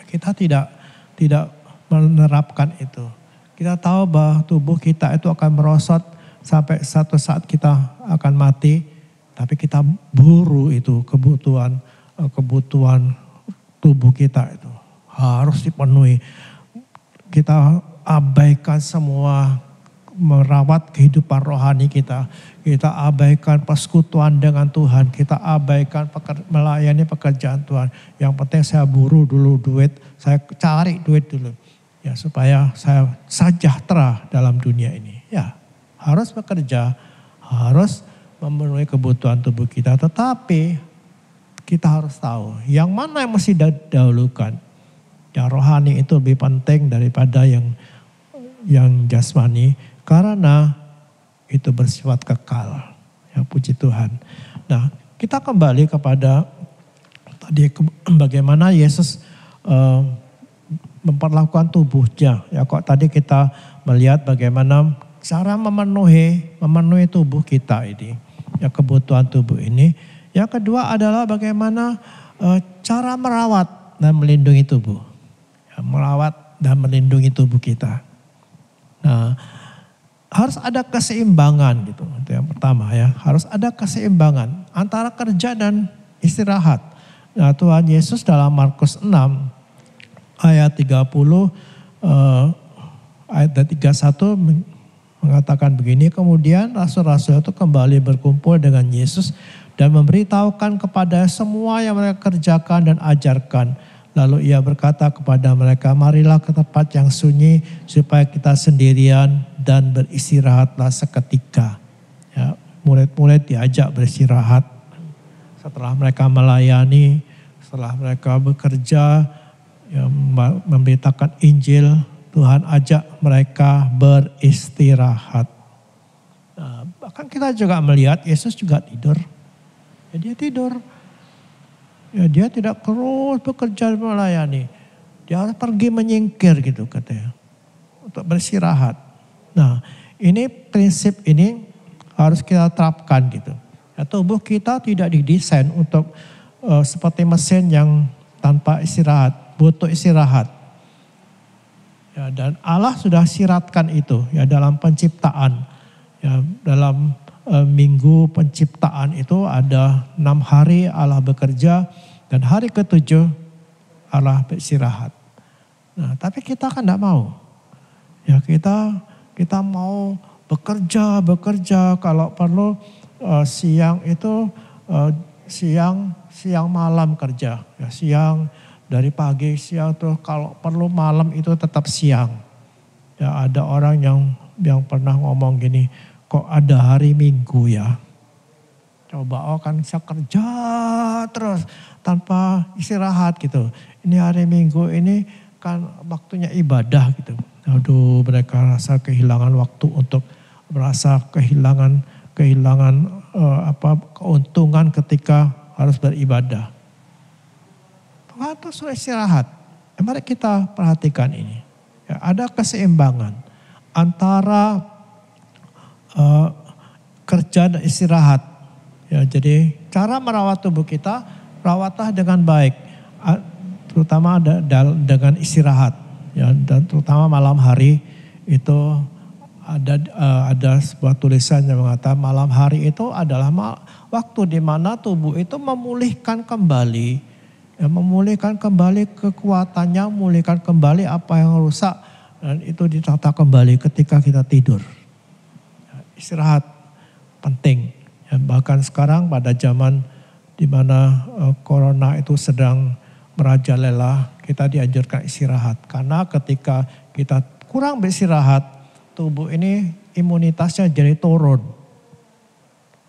Kita tidak menerapkan itu. Kita tahu bahwa tubuh kita itu akan merosot sampai satu saat kita akan mati. Tapi kita buru itu kebutuhan tubuh kita itu. Harus dipenuhi. Kita abaikan semua merawat kehidupan rohani kita. Kita abaikan persekutuan dengan Tuhan. Kita abaikan melayani pekerjaan Tuhan. Yang penting saya buru dulu duit. Saya cari duit dulu. Ya, supaya saya sejahtera dalam dunia ini. Ya, harus bekerja. Harus memenuhi kebutuhan tubuh kita. Tetapi kita harus tahu yang mana yang mesti didahulukan. Yang rohani itu lebih penting daripada yang jasmani. Karena itu bersifat kekal. Ya, puji Tuhan. Nah, kita kembali kepada tadi bagaimana Yesus memperlakukan tubuhnya. Ya, kok tadi kita melihat bagaimana cara memenuhi tubuh kita ini. Ya, kebutuhan tubuh ini. Yang kedua adalah bagaimana cara merawat dan melindungi tubuh. Ya, merawat dan melindungi tubuh kita. Nah, harus ada keseimbangan gitu. Itu yang pertama ya. Harus ada keseimbangan antara kerja dan istirahat. Nah, Tuhan Yesus dalam Markus 6 ayat 30 ayat 31 mengatakan begini, kemudian rasul-rasul itu kembali berkumpul dengan Yesus dan memberitahukan kepada semua yang mereka kerjakan dan ajarkan. Lalu ia berkata kepada mereka, marilah ke tempat yang sunyi supaya kita sendirian dan beristirahatlah seketika. Ya, murid-murid diajak beristirahat. Setelah mereka melayani, setelah mereka bekerja, ya, memberitakan Injil, Tuhan ajak mereka beristirahat. Nah, bahkan kita juga melihat Yesus juga tidur. Ya, dia tidur. Ya, dia tidak terus bekerja melayani. Dia harus pergi menyingkir gitu katanya. Untuk beristirahat. Nah, ini prinsip ini harus kita terapkan gitu. Ya, tubuh kita tidak didesain untuk seperti mesin yang tanpa istirahat, butuh istirahat. Ya, dan Allah sudah siratkan itu ya dalam penciptaan. Ya, dalam minggu penciptaan itu ada 6 hari Allah bekerja dan hari ke-7 Allah beristirahat. Nah, tapi kita kan tidak mau. Ya, kita mau bekerja kalau perlu siang itu siang malam kerja. Ya, siang dari pagi siang tuh kalau perlu malam itu tetap siang. Ya, ada orang yang pernah ngomong gini, kok ada hari Minggu ya? Coba kan saya kerja terus tanpa istirahat gitu. Ini hari Minggu ini kan waktunya ibadah gitu. Aduh, mereka rasa kehilangan waktu untuk merasa kehilangan keuntungan ketika harus beribadah. Tuhan itu sudah istirahat. Mari kita perhatikan ini. Ya, ada keseimbangan antara kerja dan istirahat. Ya, jadi cara merawat tubuh kita, rawatlah dengan baik, terutama dengan istirahat. Ya, dan terutama malam hari itu ada sebuah tulisan yang mengatakan malam hari itu adalah waktu di mana tubuh itu memulihkan kembali, ya, memulihkan kembali kekuatannya, memulihkan kembali apa yang rusak. Dan itu ditata kembali ketika kita tidur. Istirahat penting. Ya, bahkan sekarang pada zaman di mana corona itu sedang merajalela, kita dianjurkan istirahat. Karena ketika kita kurang beristirahat, tubuh ini imunitasnya jadi turun.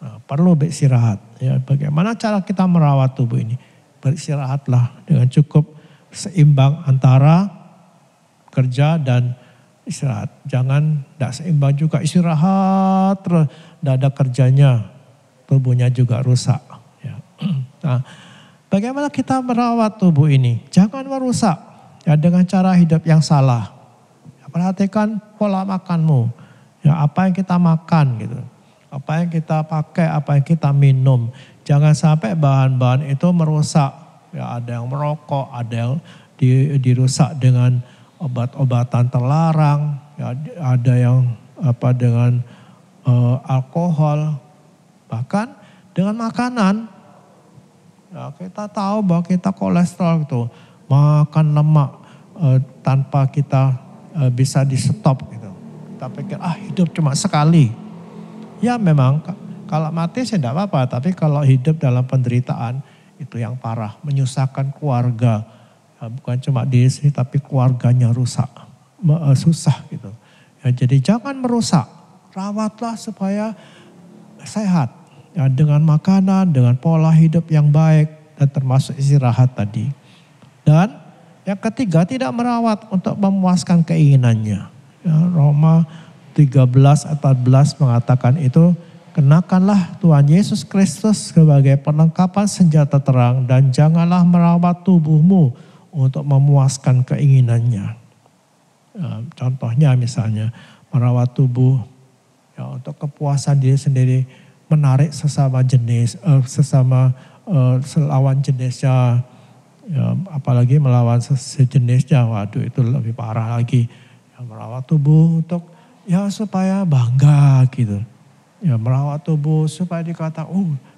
Nah, perlu beristirahat. Ya, bagaimana cara kita merawat tubuh ini? Beristirahatlah dengan cukup seimbang antara kerja dan istirahat. Jangan tidak seimbang juga istirahat terus tidak ada kerjanya, tubuhnya juga rusak. Ya. Nah, bagaimana kita merawat tubuh ini? Jangan merusak ya, dengan cara hidup yang salah. Ya, perhatikan pola makanmu. Ya, apa yang kita makan gitu. Apa yang kita pakai, apa yang kita minum. Jangan sampai bahan-bahan itu merusak. Ya, ada yang merokok, ada yang dirusak dengan obat-obatan terlarang, ya, ada yang dengan alkohol, bahkan dengan makanan. Ya, kita tahu bahwa kita kolesterol itu makan lemak tanpa kita bisa di stop gitu. Kita pikir hidup cuma sekali. Ya memang kalau mati sih tidak apa-apa, tapi kalau hidup dalam penderitaan itu yang parah, menyusahkan keluarga. Ya, bukan cuma diri sendiri tapi keluarganya rusak, susah gitu. Ya, jadi jangan merusak, rawatlah supaya sehat. Ya, dengan makanan, dengan pola hidup yang baik dan termasuk istirahat tadi. Dan yang ketiga tidak merawat untuk memuaskan keinginannya. Ya, Roma 13:14 mengatakan itu, kenakanlah Tuhan Yesus Kristus sebagai perlengkapan senjata terang dan janganlah merawat tubuhmu untuk memuaskan keinginannya. Contohnya misalnya merawat tubuh ya, untuk kepuasan diri sendiri, menarik sesama jenis, selawan jenisnya, ya, apalagi melawan sejenisnya, waduh itu lebih parah lagi. Ya, merawat tubuh untuk ya supaya bangga gitu. Ya, merawat tubuh supaya dikata,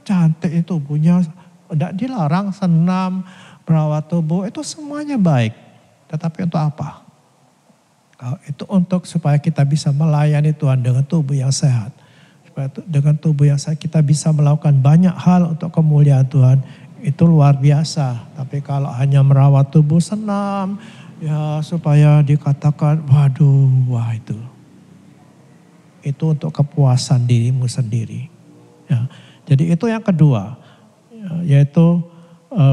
cantik itu tubuhnya, tidak dilarang, senam. Merawat tubuh itu semuanya baik. Tetapi untuk apa? Itu untuk supaya kita bisa melayani Tuhan dengan tubuh yang sehat. Supaya dengan tubuh yang sehat kita bisa melakukan banyak hal untuk kemuliaan Tuhan. Itu luar biasa. Tapi kalau hanya merawat tubuh senam, ya supaya dikatakan wah itu. Itu untuk kepuasan dirimu sendiri. Ya, jadi itu yang kedua. Yaitu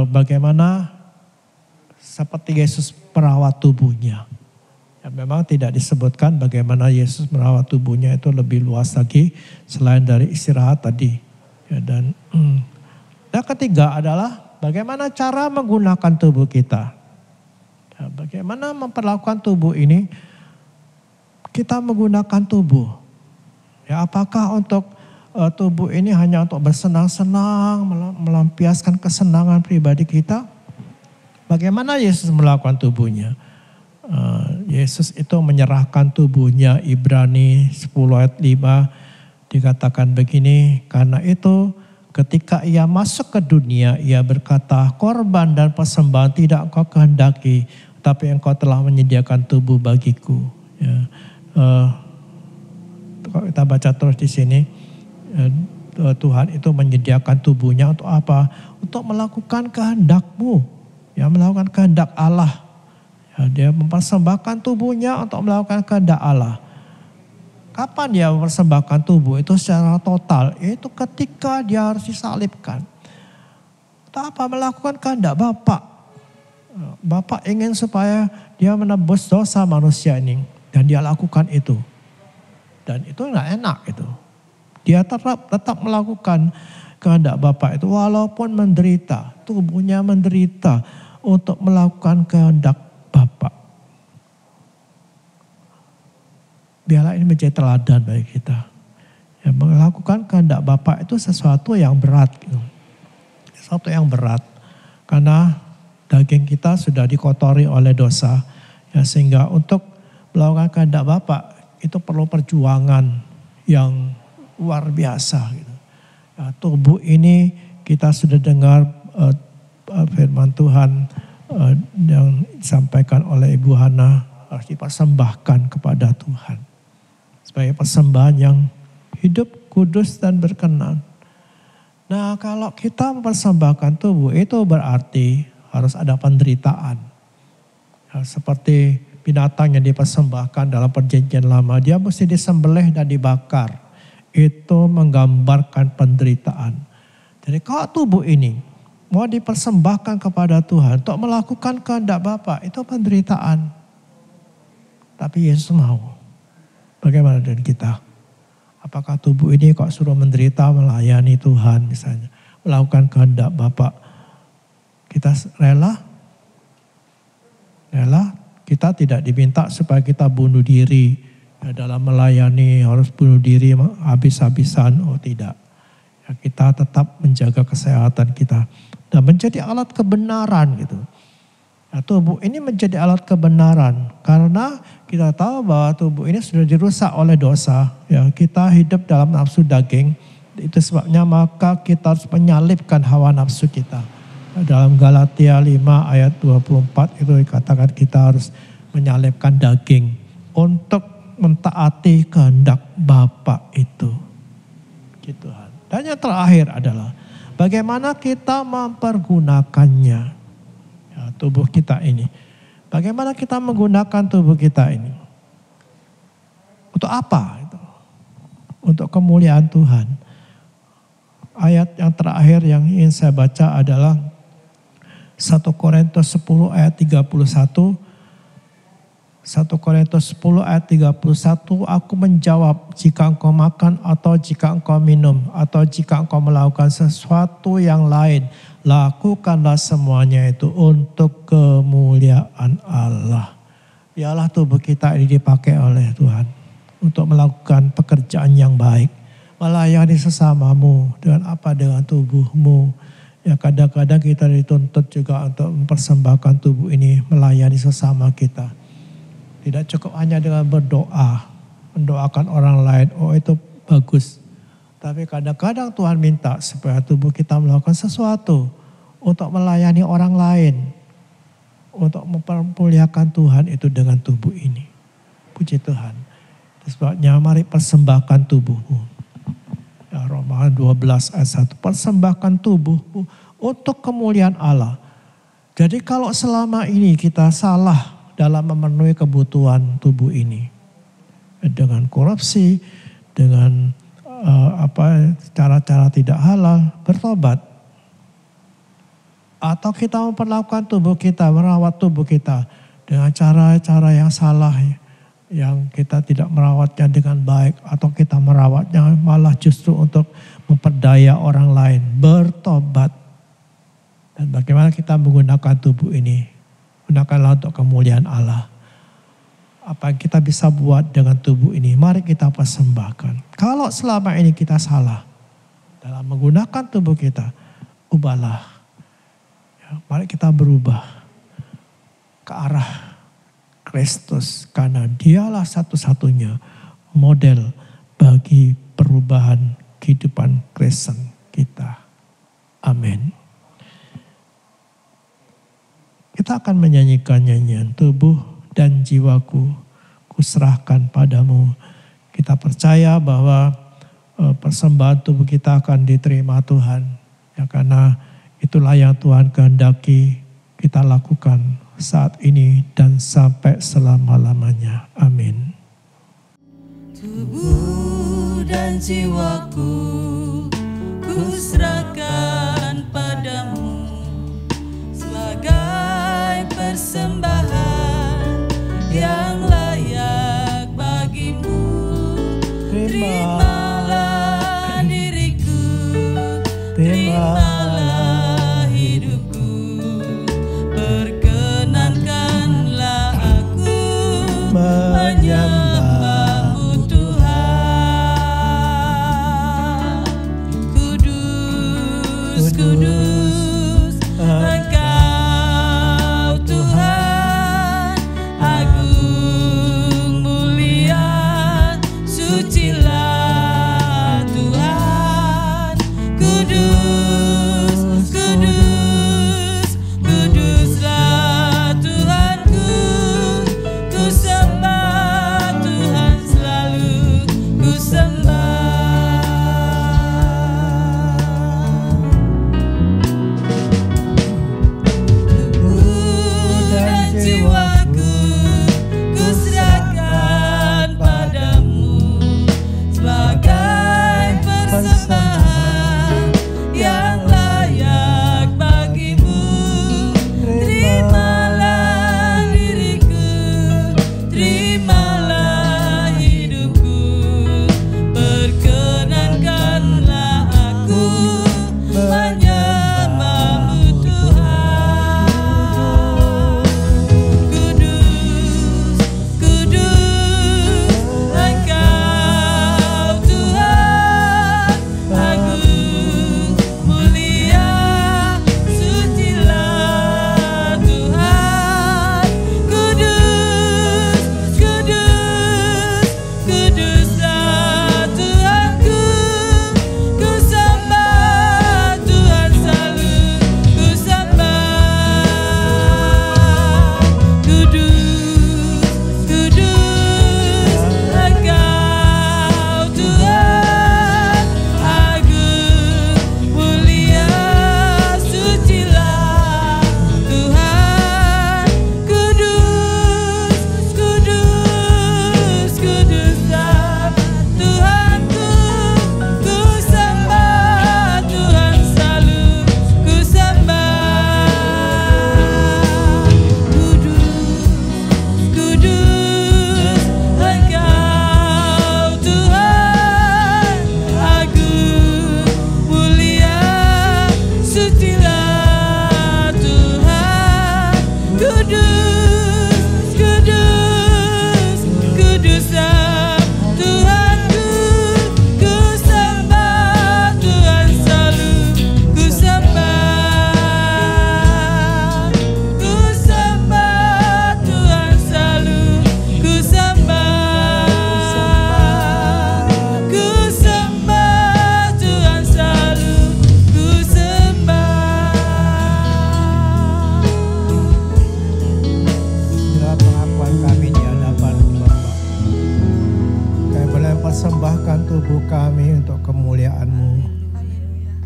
bagaimana seperti Yesus merawat tubuhnya. Ya, memang tidak disebutkan bagaimana Yesus merawat tubuhnya itu lebih luas lagi selain dari istirahat tadi. Ya, dan yang ketiga adalah bagaimana cara menggunakan tubuh kita. Ya, bagaimana memperlakukan tubuh ini, kita menggunakan tubuh. Ya, apakah untuk tubuh ini hanya untuk bersenang-senang, melampiaskan kesenangan pribadi kita? Bagaimana Yesus melakukan tubuhnya? Yesus itu menyerahkan tubuhnya, Ibrani 10 ayat 5 dikatakan begini, karena itu ketika ia masuk ke dunia, ia berkata, korban dan persembahan tidak engkau kehendaki, tapi engkau telah menyediakan tubuh bagiku. Ya. Kalau kita baca terus di sini, Tuhan itu menyediakan tubuhnya untuk apa? Untuk melakukan kehendak-Mu, ya, melakukan kehendak Allah. Ya, dia mempersembahkan tubuhnya untuk melakukan kehendak Allah. Kapan dia mempersembahkan tubuh itu secara total? Itu ketika dia harus disalibkan. Untuk apa? Melakukan kehendak Bapa. Bapa ingin supaya dia menebus dosa manusia ini, dan dia lakukan itu. Dan itu enggak enak itu. Dia tetap melakukan kehendak Bapa itu walaupun menderita, tubuhnya menderita untuk melakukan kehendak Bapa. Biarlah ini menjadi teladan bagi kita. Ya, melakukan kehendak Bapa itu sesuatu yang berat. Gitu. Sesuatu yang berat. Karena daging kita sudah dikotori oleh dosa. Ya, sehingga untuk melakukan kehendak Bapa itu perlu perjuangan yang luar biasa. Gitu. Ya, tubuh ini kita sudah dengar firman Tuhan yang disampaikan oleh Ibu Hana harus dipersembahkan kepada Tuhan. Sebagai persembahan yang hidup, kudus, dan berkenan. Nah, kalau kita mempersembahkan tubuh itu berarti harus ada penderitaan. Ya, seperti binatang yang dipersembahkan dalam perjanjian lama, dia mesti disembelih dan dibakar. Itu menggambarkan penderitaan. Jadi kalau tubuh ini mau dipersembahkan kepada Tuhan untuk melakukan kehendak Bapa, itu penderitaan. Tapi Yesus mau. Bagaimana dengan kita? Apakah tubuh ini kok suruh menderita melayani Tuhan misalnya, melakukan kehendak Bapa? Kita rela? Rela? Kita tidak diminta supaya kita bunuh diri ya, dalam melayani harus bunuh diri habis-habisan. Oh tidak. Ya, kita tetap menjaga kesehatan kita dan menjadi alat kebenaran gitu. Nah, tubuh ini menjadi alat kebenaran karena kita tahu bahwa tubuh ini sudah dirusak oleh dosa. Ya, kita hidup dalam nafsu daging. Itu sebabnya maka kita harus menyalibkan hawa nafsu kita. Dalam Galatia 5 ayat 24 itu dikatakan kita harus menyalibkan daging untuk mentaati kehendak Bapa itu. Gitu. Dan yang terakhir adalah bagaimana kita mempergunakannya. Ya, tubuh kita ini. Bagaimana kita menggunakan tubuh kita ini? Untuk apa? Untuk kemuliaan Tuhan. Ayat yang terakhir yang ingin saya baca adalah 1 Korintus 10 ayat 31. 1 Korintus 10 ayat 31, aku menjawab, jika engkau makan atau jika engkau minum atau jika engkau melakukan sesuatu yang lain, lakukanlah semuanya itu untuk kemuliaan Allah. Biarlah tubuh kita ini dipakai oleh Tuhan untuk melakukan pekerjaan yang baik. Melayani sesamamu dengan apa? Dengan tubuhmu. Ya, kadang-kadang kita dituntut juga untuk mempersembahkan tubuh ini melayani sesama kita. Tidak cukup hanya dengan berdoa, mendoakan orang lain, oh itu bagus. Tapi kadang-kadang Tuhan minta supaya tubuh kita melakukan sesuatu untuk melayani orang lain. Untuk mempermuliakan Tuhan itu dengan tubuh ini. Puji Tuhan. Sebabnya mari persembahkan tubuhmu. Roma 12 ayat 1, persembahkan tubuhmu untuk kemuliaan Allah. Jadi kalau selama ini kita salah dalam memenuhi kebutuhan tubuh ini, dengan korupsi, dengan cara-cara tidak halal, bertobat. Atau kita memperlakukan tubuh kita, merawat tubuh kita dengan cara-cara yang salah, yang kita tidak merawatnya dengan baik, atau kita merawatnya malah justru untuk memperdaya orang lain, bertobat. Dan bagaimana kita menggunakan tubuh ini? Gunakanlah untuk kemuliaan Allah. Apa yang kita bisa buat dengan tubuh ini, mari kita persembahkan. Kalau selama ini kita salah dalam menggunakan tubuh kita, ubahlah. Ya, mari kita berubah ke arah Kristus, karena dialah satu-satunya model bagi perubahan kehidupan Kristen kita. Amin. Kita akan menyanyikan nyanyian tubuh dan jiwaku kuserahkan padamu. Kita percaya bahwa persembahan tubuh kita akan diterima Tuhan. Ya, karena itulah yang Tuhan kehendaki kita lakukan saat ini dan sampai selama-lamanya. Amin. Tubuh dan jiwaku kuserahkan padamu sebagai persembahan yang layak bagimu. Terimalah diriku, terimalah hidupku. Perkenankanlah aku menyembahmu Tuhan. Kudus, kudus, Engkau Tuhan, agung mulia, sucilah Tuhan. Kudus, kudus, kuduslah Tuhanku, ku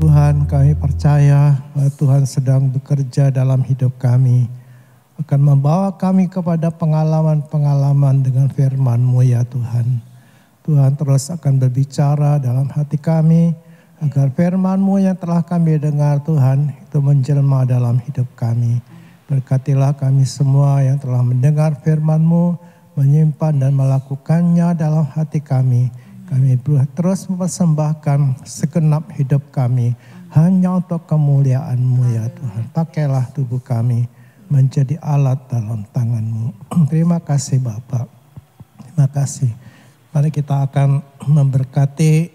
Tuhan, kami percaya bahwa Tuhan sedang bekerja dalam hidup kami, akan membawa kami kepada pengalaman-pengalaman dengan firman-Mu ya Tuhan. Tuhan terus akan berbicara dalam hati kami, agar firman-Mu yang telah kami dengar Tuhan, itu menjelma dalam hidup kami. Berkatilah kami semua yang telah mendengar firman-Mu, menyimpan dan melakukannya dalam hati kami. Kami terus mempersembahkan segenap hidup kami hanya untuk kemuliaan-Mu ya Tuhan. Pakailah tubuh kami menjadi alat dalam tangan-Mu. Terima kasih Bapak. Terima kasih. Mari kita akan memberkati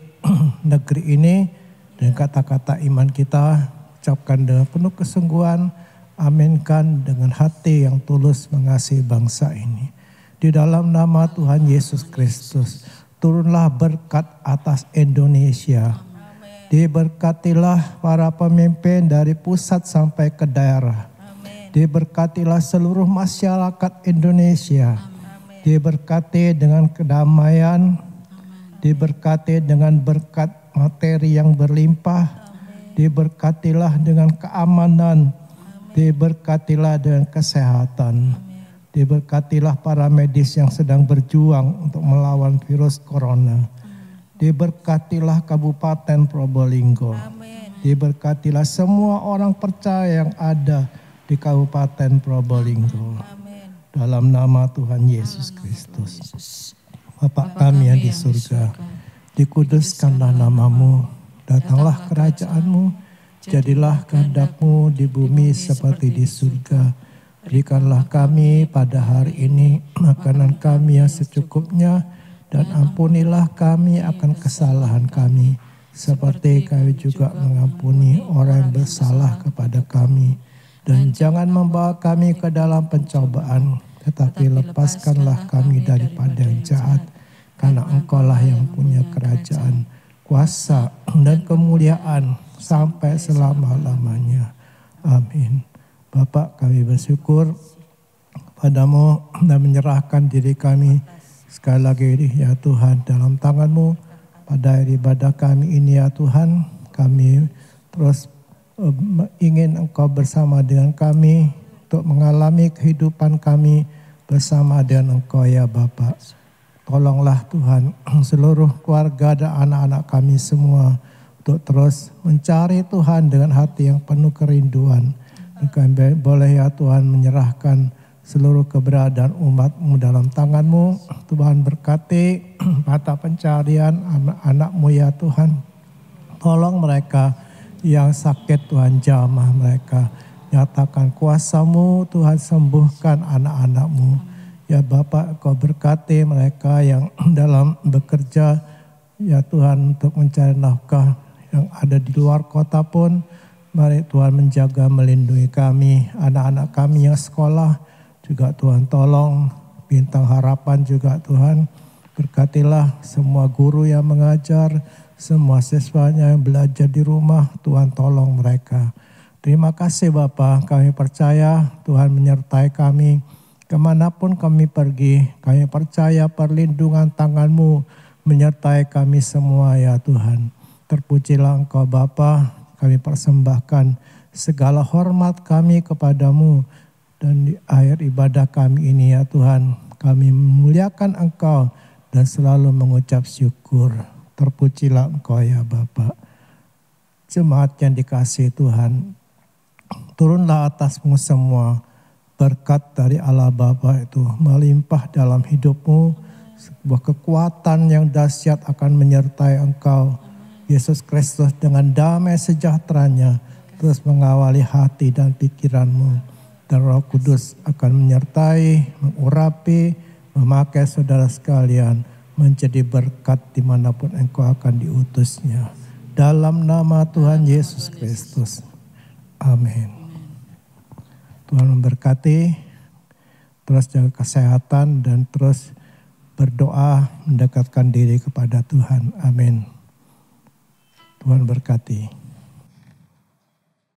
negeri ini dengan kata-kata iman kita. Ucapkan dengan penuh kesungguhan. Aminkan dengan hati yang tulus mengasihi bangsa ini. Di dalam nama Tuhan Yesus Kristus. Turunlah berkat atas Indonesia. Amen. Diberkatilah para pemimpin dari pusat sampai ke daerah. Amen. Diberkatilah seluruh masyarakat Indonesia. Amen. Diberkati dengan kedamaian. Diberkati dengan berkat materi yang berlimpah. Diberkatilah dengan keamanan. Diberkatilah dengan kesehatan. Diberkatilah para medis yang sedang berjuang untuk melawan virus corona. Diberkatilah Kabupaten Probolinggo. Amen. Diberkatilah semua orang percaya yang ada di Kabupaten Probolinggo. Amen. Dalam nama Tuhan Yesus Kristus. Bapa kami yang di surga, dikuduskanlah nama-Mu, datanglah kerajaan-Mu, jadilah kehendak-Mu di bumi seperti di surga. Berikanlah kami pada hari ini makanan kami yang secukupnya, dan ampunilah kami akan kesalahan kami, seperti kami juga mengampuni orang yang bersalah kepada kami. Dan jangan membawa kami ke dalam pencobaan, tetapi lepaskanlah kami daripada yang jahat, karena Engkau-lah yang punya kerajaan, kuasa, dan kemuliaan sampai selama-lamanya. Amin. Bapak, kami bersyukur padamu dan menyerahkan diri kami sekali lagi ya Tuhan dalam tangan-Mu. Pada ibadah kami ini ya Tuhan, kami terus ingin Engkau bersama dengan kami untuk mengalami kehidupan kami bersama dengan Engkau ya Bapak. Tolonglah Tuhan seluruh keluarga dan anak-anak kami semua untuk terus mencari Tuhan dengan hati yang penuh kerinduan. Kami boleh ya Tuhan menyerahkan seluruh keberadaan umat-Mu dalam tangan-Mu. Tuhan berkati mata pencarian anak-anak-Mu ya Tuhan. Tolong mereka yang sakit Tuhan, jamah mereka. Nyatakan kuasa-Mu Tuhan, sembuhkan anak-anak-Mu. Ya Bapak, Kau berkati mereka yang dalam bekerja ya Tuhan untuk mencari nafkah yang ada di luar kota pun. Mari Tuhan menjaga, melindungi kami, anak-anak kami yang sekolah juga Tuhan tolong. Bintang Harapan juga Tuhan, berkatilah semua guru yang mengajar, semua siswanya yang belajar di rumah, Tuhan tolong mereka. Terima kasih Bapa, kami percaya Tuhan menyertai kami. Kemanapun kami pergi, kami percaya perlindungan tangan-Mu menyertai kami semua ya Tuhan. Terpujilah Engkau Bapa. Kami persembahkan segala hormat kami kepadamu. Dan di akhir ibadah kami ini ya Tuhan, kami memuliakan Engkau dan selalu mengucap syukur. Terpujilah Engkau ya Bapa. Jemaat yang dikasihi Tuhan, turunlah atasmu semua. Berkat dari Allah Bapa itu melimpah dalam hidupmu. Sebuah kekuatan yang dahsyat akan menyertai engkau. Yesus Kristus dengan damai sejahteranya terus mengawali hati dan pikiranmu. Dan Roh Kudus akan menyertai, mengurapi, memakai saudara sekalian menjadi berkat dimanapun engkau akan diutusnya. Dalam nama Tuhan Yesus Kristus. Amin. Tuhan memberkati, terus jaga kesehatan dan terus berdoa mendekatkan diri kepada Tuhan. Amin. Tuhan berkati.